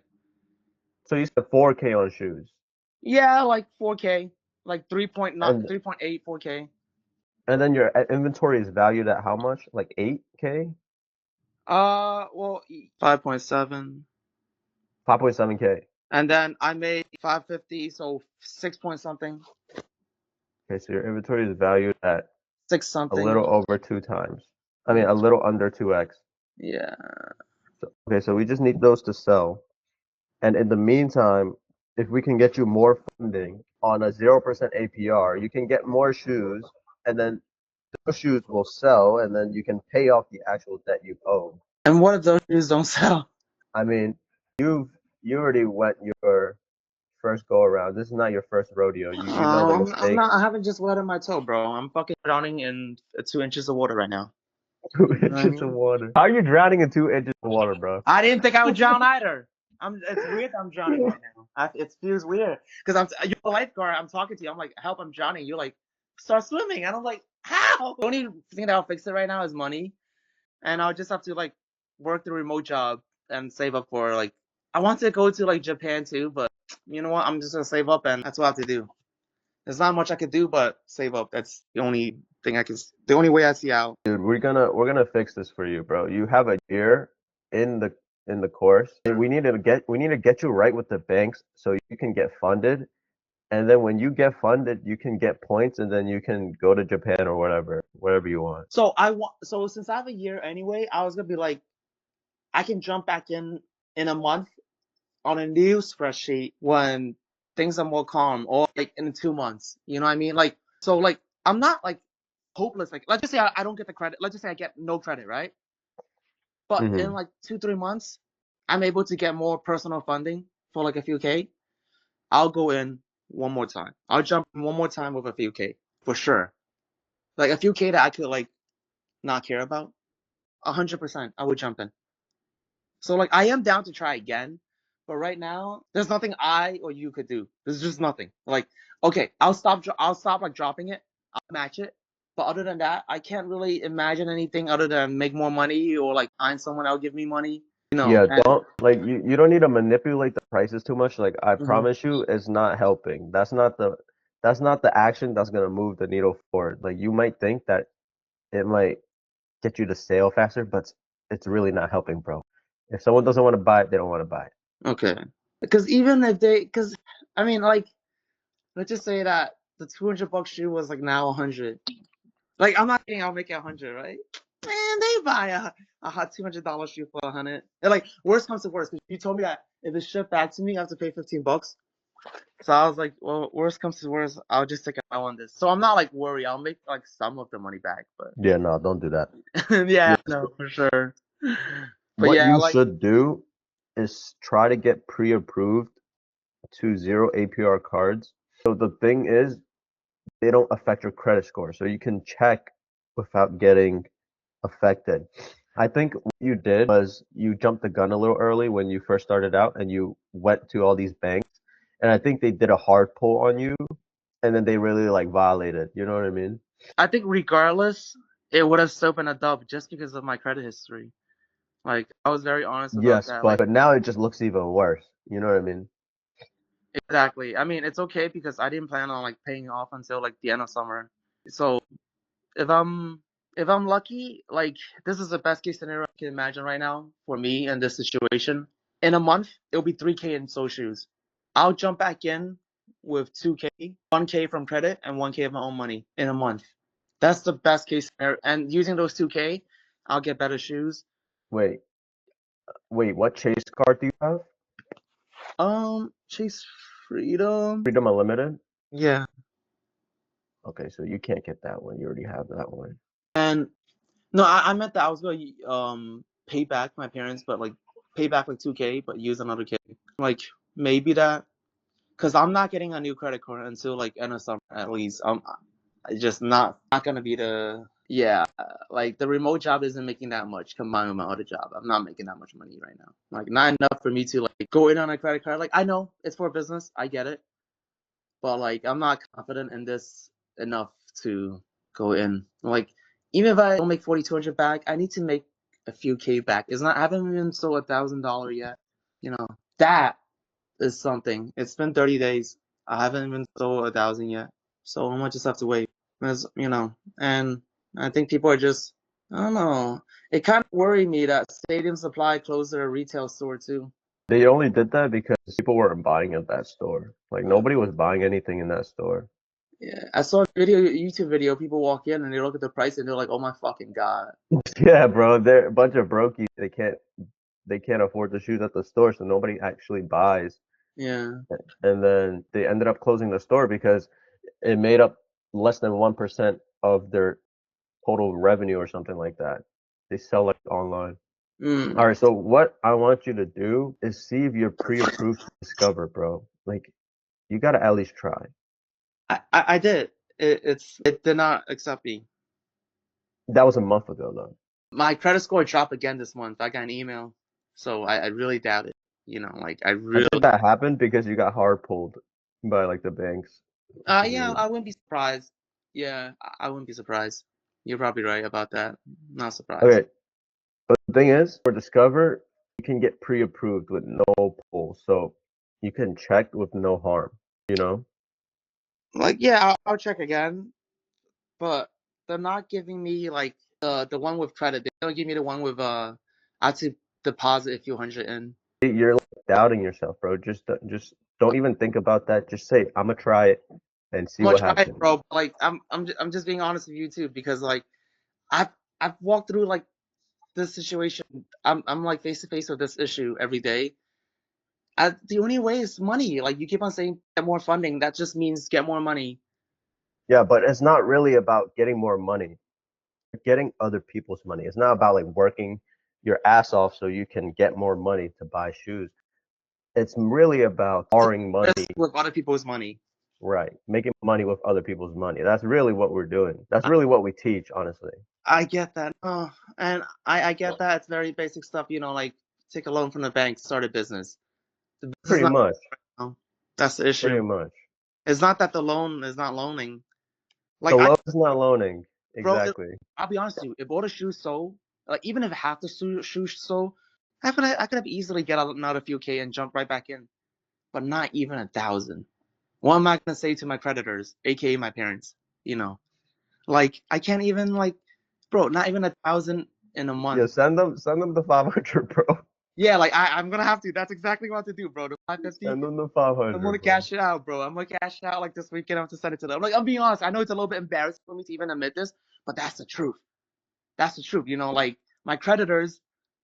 Speaker 3: So you spent 4K on shoes.
Speaker 2: yeah, like 4K, like 3.9,
Speaker 3: And
Speaker 2: 3.8, 4K.
Speaker 3: and then your inventory is valued at how much? Like 8K?
Speaker 2: Well, 5.7.
Speaker 3: 5.7K.
Speaker 2: And then I made 550, so 6 point something,
Speaker 3: Okay, so your inventory is valued at
Speaker 2: 6
Speaker 3: a
Speaker 2: something.
Speaker 3: little over 2 times. I mean,
Speaker 2: Yeah.
Speaker 3: a little under 2x.
Speaker 2: Yeah.
Speaker 3: So we just need those to sell. And in the meantime, if we can get you more funding on a 0% APR, you can get more shoes, and then those shoes will sell, and then you can pay off the actual debt you owe.
Speaker 2: And what if those shoes don't sell?
Speaker 3: I mean, you already went your first go around. This is not your first rodeo. You know the
Speaker 2: I'm
Speaker 3: mistakes.
Speaker 2: not. I haven't just wetted my toe, bro. I'm fucking drowning in 2 inches of water right now.
Speaker 3: 2 inches of water. How are you drowning in 2 inches of water, bro?
Speaker 2: I didn't think I would drown either. It's weird that I'm drowning right now. It feels weird because you're a lifeguard. I'm talking to you. I'm like, help! I'm drowning. You're like, start swimming, and I'm like, how? The only thing that'll fix it right now is money, and I'll just have to like work the remote job and save up for like. I want to go to like Japan too, but you know what? I'm just gonna save up, and that's what I have to do. There's not much I could do but save up. That's the only thing the only way I see out.
Speaker 3: Dude, we're gonna fix this for you, bro. You have a year in the course. And we need to get you right with the banks so you can get funded. And then when you get funded, you can get points and then you can go to Japan or whatever you want.
Speaker 2: So since I have a year anyway, I was gonna be like, I can jump back in a month on a new spreadsheet when things are more calm, or like in 2 months. You know what I mean? Like, so like I'm not like hopeless. Like, let's just say I don't get the credit. Let's just say I get no credit, right? But in
Speaker 3: Hmm.
Speaker 2: like 2-3 months, I'm able to get more personal funding for like a few K. I'll go in one more time. I'll jump in one more time with a few K for sure. Like a few K that I could like not care about. 100%, I would jump in. So like I am down to try again, but right now there's nothing I or you could do. There's just nothing. Like, okay, I'll stop like dropping it. I'll match it. But other than that, I can't really imagine anything other than make more money or like find someone that'll give me money.
Speaker 3: Yeah,
Speaker 2: And
Speaker 3: don't like you don't need to manipulate the prices too much. Like I
Speaker 2: mhm.
Speaker 3: promise you, it's not helping. That's not the action that's gonna move the needle forward. Like you might think that it might get you to sale faster, but it's really not helping, bro. If someone doesn't want to buy it, they don't want to buy it.
Speaker 2: Okay. Because even if because I mean like let's just say that the $200 shoe was like now 100. Like I'm not kidding, I'll make it 100, right? Man, they buy a hot $200 shoe for 100. And like worst comes to worst, because you told me that if it's shipped back to me, I have to pay $15. So I was like, well, worst comes to worst, I'll just take out on this. So I'm not like worried. I'll make like some of the money back, but
Speaker 3: Yeah, no, don't do that.
Speaker 2: yeah,
Speaker 3: Yeah,
Speaker 2: no, for sure. But
Speaker 3: what
Speaker 2: yeah,
Speaker 3: you
Speaker 2: like
Speaker 3: should do is try to get pre-approved to zero APR cards. So the thing is, they don't affect your credit score, so you can check without getting affected. I think what you did was you jumped the gun a little early when you first started out and you went to all these banks, and I think they did a hard pull on you, and then they really like violated. You know what I mean?
Speaker 2: I think regardless, it would have still been a dub just because of my credit history. Like I was very honest about
Speaker 3: Yes,
Speaker 2: that.
Speaker 3: but
Speaker 2: Like
Speaker 3: now it just looks even worse. You know what I mean?
Speaker 2: exactly. I mean, it's okay because I didn't plan on like paying off until like the end of summer. So if I'm if I'm lucky, like this is the best case scenario I can imagine right now for me in this situation. In a month, it'll be 3K in soul shoes. I'll jump back in with 2K, 1K from credit, and 1K of my own money in a month. That's the best case scenario. And using those 2K, I'll get better shoes.
Speaker 3: Wait, wait, what Chase card do you have?
Speaker 2: Chase Freedom.
Speaker 3: Freedom Unlimited?
Speaker 2: Yeah.
Speaker 3: Okay, so you can't get that one. You already have that one.
Speaker 2: And no, I meant that I was going to pay back my parents, but like pay back like 2K, but use another K. Like maybe that, because I'm not getting a new credit card until like end of summer at least. It's just not gonna be like the remote job isn't making that much combined with my other job. I'm not making that much money right now. Like not enough for me to like go in on a credit card. Like I know it's for business, I get it, but like I'm not confident in this enough to go in. Like even if I don't make 4,200 back, I need to make a few K back. It's not I haven't even sold $1,000 yet. You know that is something. It's been 30 days. I haven't even sold 1,000 yet. So I might just have to wait. And I think people are just I don't know. It kind of worried me that Stadium Supply closed their retail store too.
Speaker 3: They only did that because people weren't buying at that store. Like nobody was buying anything in that store.
Speaker 2: Yeah, I saw a YouTube video. People walk in and they look at the price and they're like, "Oh my fucking god!"
Speaker 3: Yeah, bro, they're a bunch of brokies. They can't afford the shoes at the store, so nobody actually buys.
Speaker 2: Yeah.
Speaker 3: And then they ended up closing the store because it made up less than 1% of their total revenue or something like that. They sell like online.
Speaker 2: Mm.
Speaker 3: All right, so what I want you to do is see if you're pre-approved to Discover, bro. Like you gotta at least try.
Speaker 2: I did. It did not accept me.
Speaker 3: That was a month ago though.
Speaker 2: My credit score dropped again this month. I got an email, so I really doubt it. You know, like I
Speaker 3: I
Speaker 2: really,
Speaker 3: think that happened because you got hard pulled by like the banks.
Speaker 2: yeah, I wouldn't be surprised. Yeah, I wouldn't be surprised. You're probably right about that. Not surprised.
Speaker 3: Okay, but the thing is, for Discover, you can get pre-approved with no pull, so you can check with no harm. You know?
Speaker 2: Like, yeah, I'll check again, but they're not giving me like the one with credit. They don't give me the one with I have to deposit a few hundred in.
Speaker 3: You're like doubting yourself, bro. Just don't even think about that. Just say, "I'm gonna try it and see
Speaker 2: I'm gonna
Speaker 3: what
Speaker 2: try it,
Speaker 3: happens."
Speaker 2: bro. But, like, I'm just being honest with you too, because like I've I've walked through like this situation. I'm like face to face with this issue every day. The only way is money. Like you keep on saying get more funding. That just means get more money.
Speaker 3: Yeah, but it's not really about getting more money. You're getting other people's money. It's not about like working your ass off so you can get more money to buy shoes. It's really about borrowing money,
Speaker 2: Just with other people's money.
Speaker 3: right? Making money with other people's money. That's really what we're doing. That's really what we teach, honestly.
Speaker 2: I get that. And I get that. It's very basic stuff, you know, like take a loan from the bank, start a business. The business is
Speaker 3: Pretty
Speaker 2: not,
Speaker 3: much.
Speaker 2: that's the issue.
Speaker 3: Pretty much.
Speaker 2: It's not that the loan is not loaning.
Speaker 3: The
Speaker 2: Like,
Speaker 3: loan is not loaning.
Speaker 2: bro,
Speaker 3: Exactly.
Speaker 2: I'll be honest with you. If all the shoes sold, like even if half the shoes sold, I could have easily get another few K and jump right back in, but not even 1,000. What am I gonna say to my creditors, aka my parents? You know, like I can't even like, bro, not even 1,000 in a month.
Speaker 3: Yeah, send them the 500, bro.
Speaker 2: Yeah, like I'm gonna have to. That's exactly what to do, bro. The 550.
Speaker 3: Send them the
Speaker 2: I'm
Speaker 3: 500,
Speaker 2: gonna
Speaker 3: bro.
Speaker 2: cash it out, bro. I'm gonna cash it out like this weekend. I have to send it to them. Like I'm being honest. I know it's a little bit embarrassing for me to even admit this, but that's the truth. That's the truth. You know, like my creditors,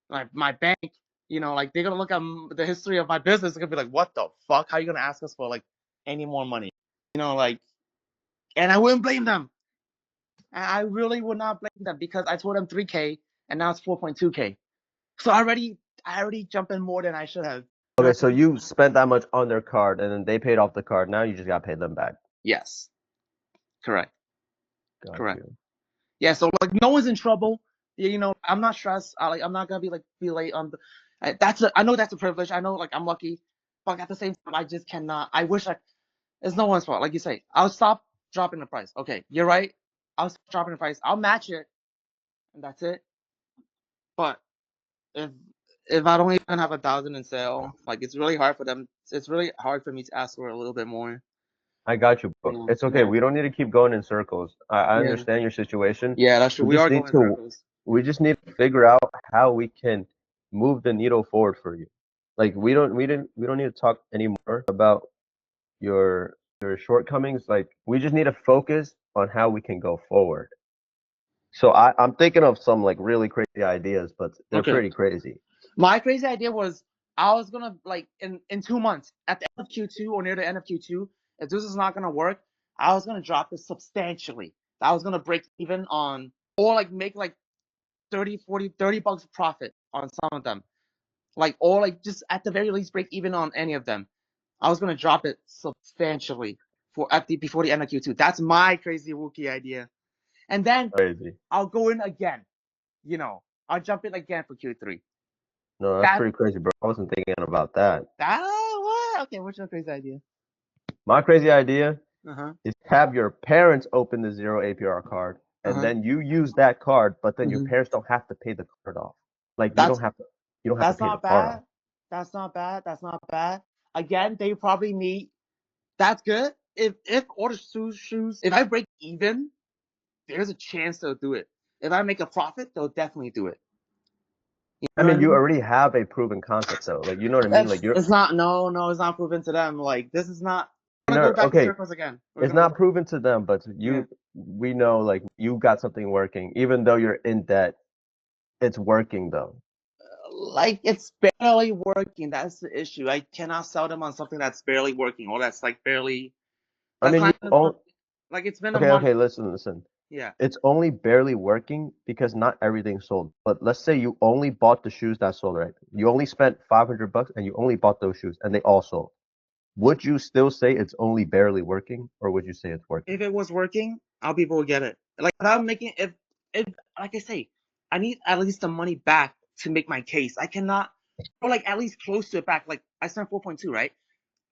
Speaker 2: like my bank. You know, like they're gonna look at the history of my business. They're gonna be like, "What the fuck? How are you gonna ask us for like any more money?" You know, like, and I wouldn't blame them. I really would not blame them because I told them 3K and now it's 4.2K. So I already jumped in more than I should have.
Speaker 3: Okay, so you spent that much on their card and then they paid off the card. Now you just gotta pay them back.
Speaker 2: Yes, correct,
Speaker 3: Got
Speaker 2: correct.
Speaker 3: you.
Speaker 2: Yeah, so like no one's in trouble. You know, I'm not stressed. I'm not gonna be late on. I know that's a privilege. I know like I'm lucky, but at the same time, I just cannot. I wish I. It's no one's fault. Like you say, I'll stop dropping the price. Okay, you're right. I'll stop dropping the price. I'll match it, and that's it. But if if I don't even have 1,000 in sale, like it's really hard for them. It's really hard for me to ask for a little bit more.
Speaker 3: I got you, bro. It's okay.
Speaker 2: Yeah,
Speaker 3: We don't need to keep going in circles. I
Speaker 2: yeah,
Speaker 3: understand your situation.
Speaker 2: yeah. That's true.
Speaker 3: We
Speaker 2: We
Speaker 3: just
Speaker 2: are
Speaker 3: need
Speaker 2: going in
Speaker 3: to
Speaker 2: circles.
Speaker 3: we just need to figure out how we can move the needle forward for you. Like we don't need to talk anymore about your shortcomings. Like we just need to focus on how we can go forward. So I'm thinking of some like really crazy ideas, but they're
Speaker 2: Okay.
Speaker 3: pretty crazy.
Speaker 2: My crazy idea was I was gonna like in 2 months at the end of Q2 or near the end of Q2, if this is not gonna work, I was gonna drop it substantially. I was gonna break even on or like make like 30, 40, 30 bucks profit on some of them. Like or like just at the very least break even on any of them. I was gonna drop it substantially before the end of Q2. That's my crazy Wookiee idea. And then
Speaker 3: Crazy.
Speaker 2: I'll go in again. You know, I'll jump in again for Q3.
Speaker 3: No, that's
Speaker 2: That
Speaker 3: pretty crazy, bro. I wasn't thinking about that.
Speaker 2: what? Okay, what's your crazy idea?
Speaker 3: My crazy idea
Speaker 2: Uh-huh.
Speaker 3: is have your parents open the zero APR card and
Speaker 2: Uh-huh.
Speaker 3: then you use that card, but then your
Speaker 2: Mhm.
Speaker 3: parents don't have to pay the card off. Like
Speaker 2: That's
Speaker 3: you don't have to
Speaker 2: that's
Speaker 3: pay the
Speaker 2: not
Speaker 3: card off.
Speaker 2: bad. That's not bad. That's not bad. Again, they probably need that's good. If order shoes, if I break even, there's a chance they'll do it. If I make a profit, they'll definitely do it. You
Speaker 3: I
Speaker 2: know what I
Speaker 3: mean, you
Speaker 2: mean?
Speaker 3: already have a proven concept though. Like you know what I mean? Like you're
Speaker 2: It's not no, it's not proven to them. Like this is not we're gonna
Speaker 3: no
Speaker 2: go back in
Speaker 3: okay.
Speaker 2: circles again. We're
Speaker 3: It's
Speaker 2: gonna
Speaker 3: not proven to them, but
Speaker 2: yeah.
Speaker 3: we know like you got something working. Even though you're in debt, it's working though.
Speaker 2: Like it's barely working. That's the issue. I cannot sell them on something that's barely working or that's like barely
Speaker 3: I
Speaker 2: that's
Speaker 3: mean, you
Speaker 2: not even
Speaker 3: own
Speaker 2: like it's been a
Speaker 3: okay,
Speaker 2: month.
Speaker 3: okay, listen.
Speaker 2: Yeah.
Speaker 3: It's only barely working because not everything sold. But let's say you only bought the shoes that sold, right? You only spent 500 bucks and you only bought those shoes and they all sold. Would you still say it's only barely working or would you say it's working?
Speaker 2: If it was working, I'll people would get it. Like if I'm making if like I say, I need at least the money back to make my case. I cannot or like at least close to it back. Like I spent 4.2, right?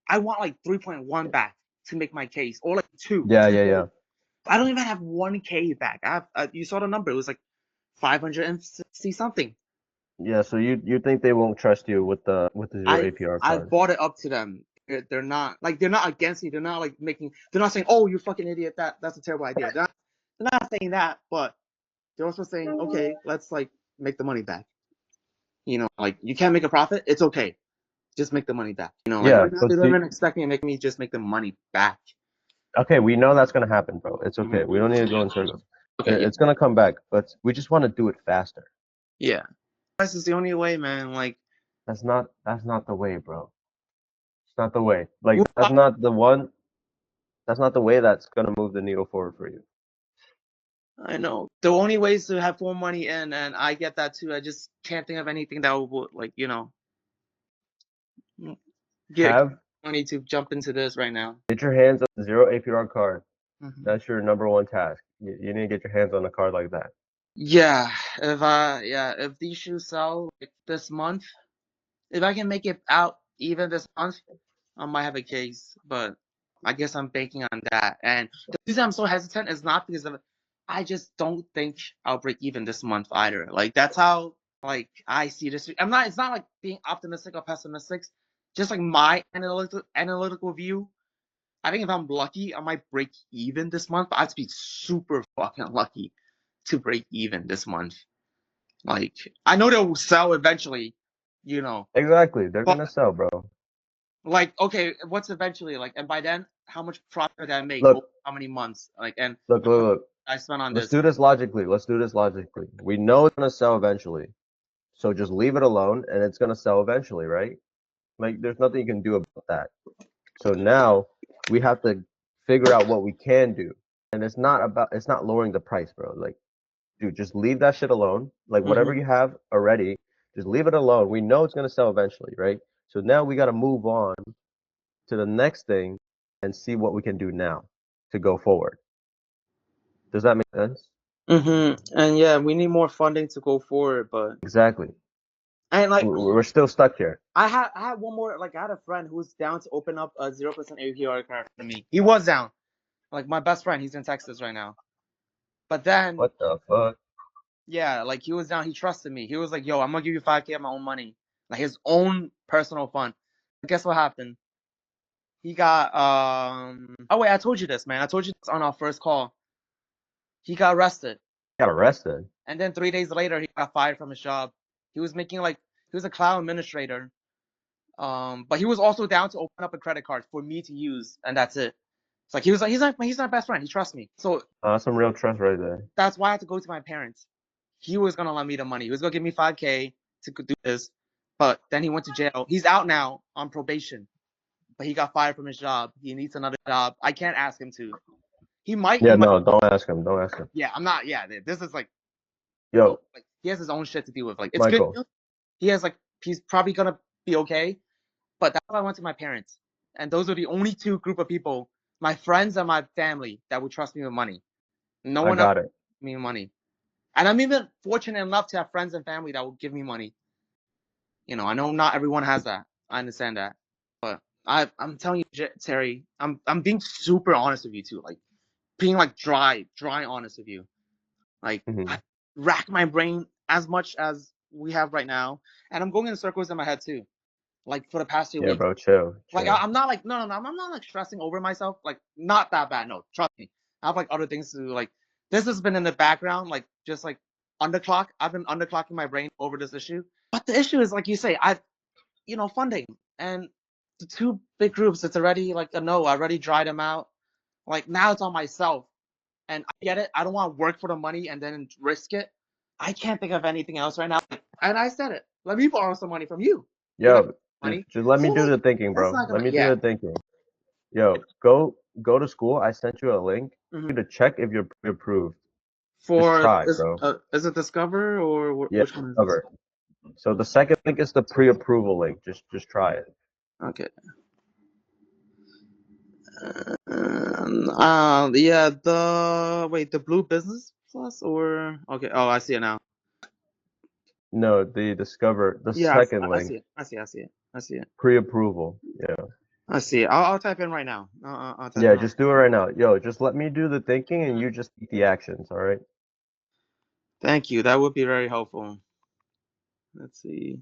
Speaker 2: I want like 3.1 back to make my case, or like two.
Speaker 3: Yeah, yeah, yeah.
Speaker 2: I don't even have 1K back. I have you saw the number. It was like 560 something.
Speaker 3: Yeah, so you think they won't trust you with the zero APR
Speaker 2: I
Speaker 3: card?
Speaker 2: brought it up to them. They're not like they're not against me. They're not like making. They're not saying, "Oh, you fucking idiot. That's a terrible idea." They're not saying that, but they're also saying, "Okay, let's like make the money back." You know, like you can't make a profit. It's okay. Just make the money back. You know, like
Speaker 3: Yeah,
Speaker 2: they
Speaker 3: but
Speaker 2: don't even expect me to make me just make the money back.
Speaker 3: okay, we know that's gonna happen, bro. It's okay.
Speaker 2: Mhm.
Speaker 3: We don't need to go in circles.
Speaker 2: Okay, yeah,
Speaker 3: It's gonna come back, but we just want to do it faster.
Speaker 2: yeah. This is the only way, man. Like,
Speaker 3: That's not the way, bro. It's not the way. Like
Speaker 2: who-
Speaker 3: that's not the way that's gonna move the needle forward for you.
Speaker 2: I know the only way is to have more money in, and I get that too. I just can't think of anything that would like get
Speaker 3: Have
Speaker 2: money to jump into this right now.
Speaker 3: Get your hands on the zero APR card.
Speaker 2: Mhm.
Speaker 3: That's your number one task. You need to get your hands on a card like that.
Speaker 2: Yeah, if these shoes sell like this month, if I can make it out even this month, I might have a case. But I guess I'm banking on that. And the reason I'm so hesitant is not because of I just don't think I'll break even this month either. Like that's how like I see this. It's not like being optimistic or pessimistic. Just like my analytical view. I think if I'm lucky, I might break even this month. But I have to be super fucking lucky to break even this month. Like I know they'll sell eventually, you know.
Speaker 3: Exactly. They're
Speaker 2: But
Speaker 3: gonna sell, bro.
Speaker 2: like, okay, what's eventually like? And by then, how much profit did I make? Over
Speaker 3: Look,
Speaker 2: how many months? Like, and
Speaker 3: look,
Speaker 2: how
Speaker 3: look,
Speaker 2: much
Speaker 3: look.
Speaker 2: I spent on
Speaker 3: Let's
Speaker 2: this?
Speaker 3: do this logically. Let's do this logically. We know it's gonna sell eventually. So just leave it alone and it's gonna sell eventually, right? Like there's nothing you can do about that. So now we have to figure out what we can do. And it's not lowering the price, bro. Like, dude, just leave that shit alone. Like
Speaker 2: Mm-hmm.
Speaker 3: whatever you have already, just leave it alone. We know it's gonna sell eventually, right? So now we gotta move on to the next thing and see what we can do now to go forward. Does that make sense?
Speaker 2: Mm-hmm. And yeah, we need more funding to go forward, but
Speaker 3: Exactly.
Speaker 2: and like
Speaker 3: We're still stuck here.
Speaker 2: I had one more like I had a friend who was down to open up a 0% APR card for me. He was down. Like my best friend, he's in Texas right now. But then
Speaker 3: What the fuck?
Speaker 2: yeah, like he was down. He trusted me. He was like, "Yo, I'm gonna give you 5K of my own money, like his own personal fund." But guess what happened? He got Oh wait, I told you this, man. I told you this on our first call. He got arrested,
Speaker 3: Got arrested.
Speaker 2: and then 3 days later, he got fired from his job. He was making like he was a cloud administrator, but he was also down to open up a credit card for me to use, and that's it. It's like he was like he's my best friend. He trusts me, so
Speaker 3: Some real trust right there.
Speaker 2: that's why I had to go to my parents. He was gonna lend me the money. He was gonna give me 5K to do this, but then he went to jail. He's out now on probation, but he got fired from his job. He needs another job. I can't ask him to. He might.
Speaker 3: Yeah, no, don't ask him. Don't ask him.
Speaker 2: Yeah, I'm not. Yeah, this is like,
Speaker 3: Yo,
Speaker 2: like he has his own shit to deal with. Like it's good.
Speaker 3: Michael.
Speaker 2: He has like he's probably gonna be okay. But that's why I went to my parents, and those are the only two group of people, my friends and my family, that would trust me with money. No
Speaker 3: I
Speaker 2: one else
Speaker 3: got it.
Speaker 2: give me money. And I'm even fortunate enough to have friends and family that will give me money. You know, I know not everyone has that. I understand that, but I'm telling you, Terry, I'm being super honest with you too. Like being like dry honest with you. Like
Speaker 3: Mhm.
Speaker 2: I rack my brain as much as we have right now, and I'm going in circles in my head too. Like for the past 2
Speaker 3: Yeah,
Speaker 2: weeks.
Speaker 3: bro, chill,
Speaker 2: Like
Speaker 3: chill.
Speaker 2: I'm not like no, I'm not like stressing over myself. Like not that bad. No, trust me. I have like other things to do. Like this has been in the background, like just like underclock. I've been underclocking my brain over this issue. But the issue is like you say, funding and the two big groups. It's already like a no. I already dried them out. Like now it's on myself, and I get it. I don't want to work for the money and then risk it. I can't think of anything else right now. And I said it. Let me borrow some money from you. If I have
Speaker 3: Yo,
Speaker 2: money,
Speaker 3: just let me
Speaker 2: so
Speaker 3: do
Speaker 2: like
Speaker 3: the thinking,
Speaker 2: that's
Speaker 3: bro.
Speaker 2: not
Speaker 3: Let
Speaker 2: gonna.
Speaker 3: me do
Speaker 2: Yeah.
Speaker 3: the thinking. Yo, go to school. I sent you a link
Speaker 2: Mhm.
Speaker 3: to check if you're pre-approved. Just
Speaker 2: For
Speaker 3: try, bro.
Speaker 2: is it Discover or
Speaker 3: Yeah,
Speaker 2: which one is this?
Speaker 3: cover. So the second link is the pre-approval link. Just try it.
Speaker 2: Okay. Yeah, the Blue Business Plus or okay. Oh, I see it now.
Speaker 3: No, the Discover, the
Speaker 2: Yeah,
Speaker 3: second
Speaker 2: I
Speaker 3: link,
Speaker 2: see it. I see. I see it. I see it.
Speaker 3: pre-approval. Yeah.
Speaker 2: I see it. I'll type in right now. I'll type
Speaker 3: Yeah,
Speaker 2: in.
Speaker 3: just do it right now. Yo, just let me do the thinking and you just take the actions, all right?
Speaker 2: Thank you. That would be very helpful. Let's see.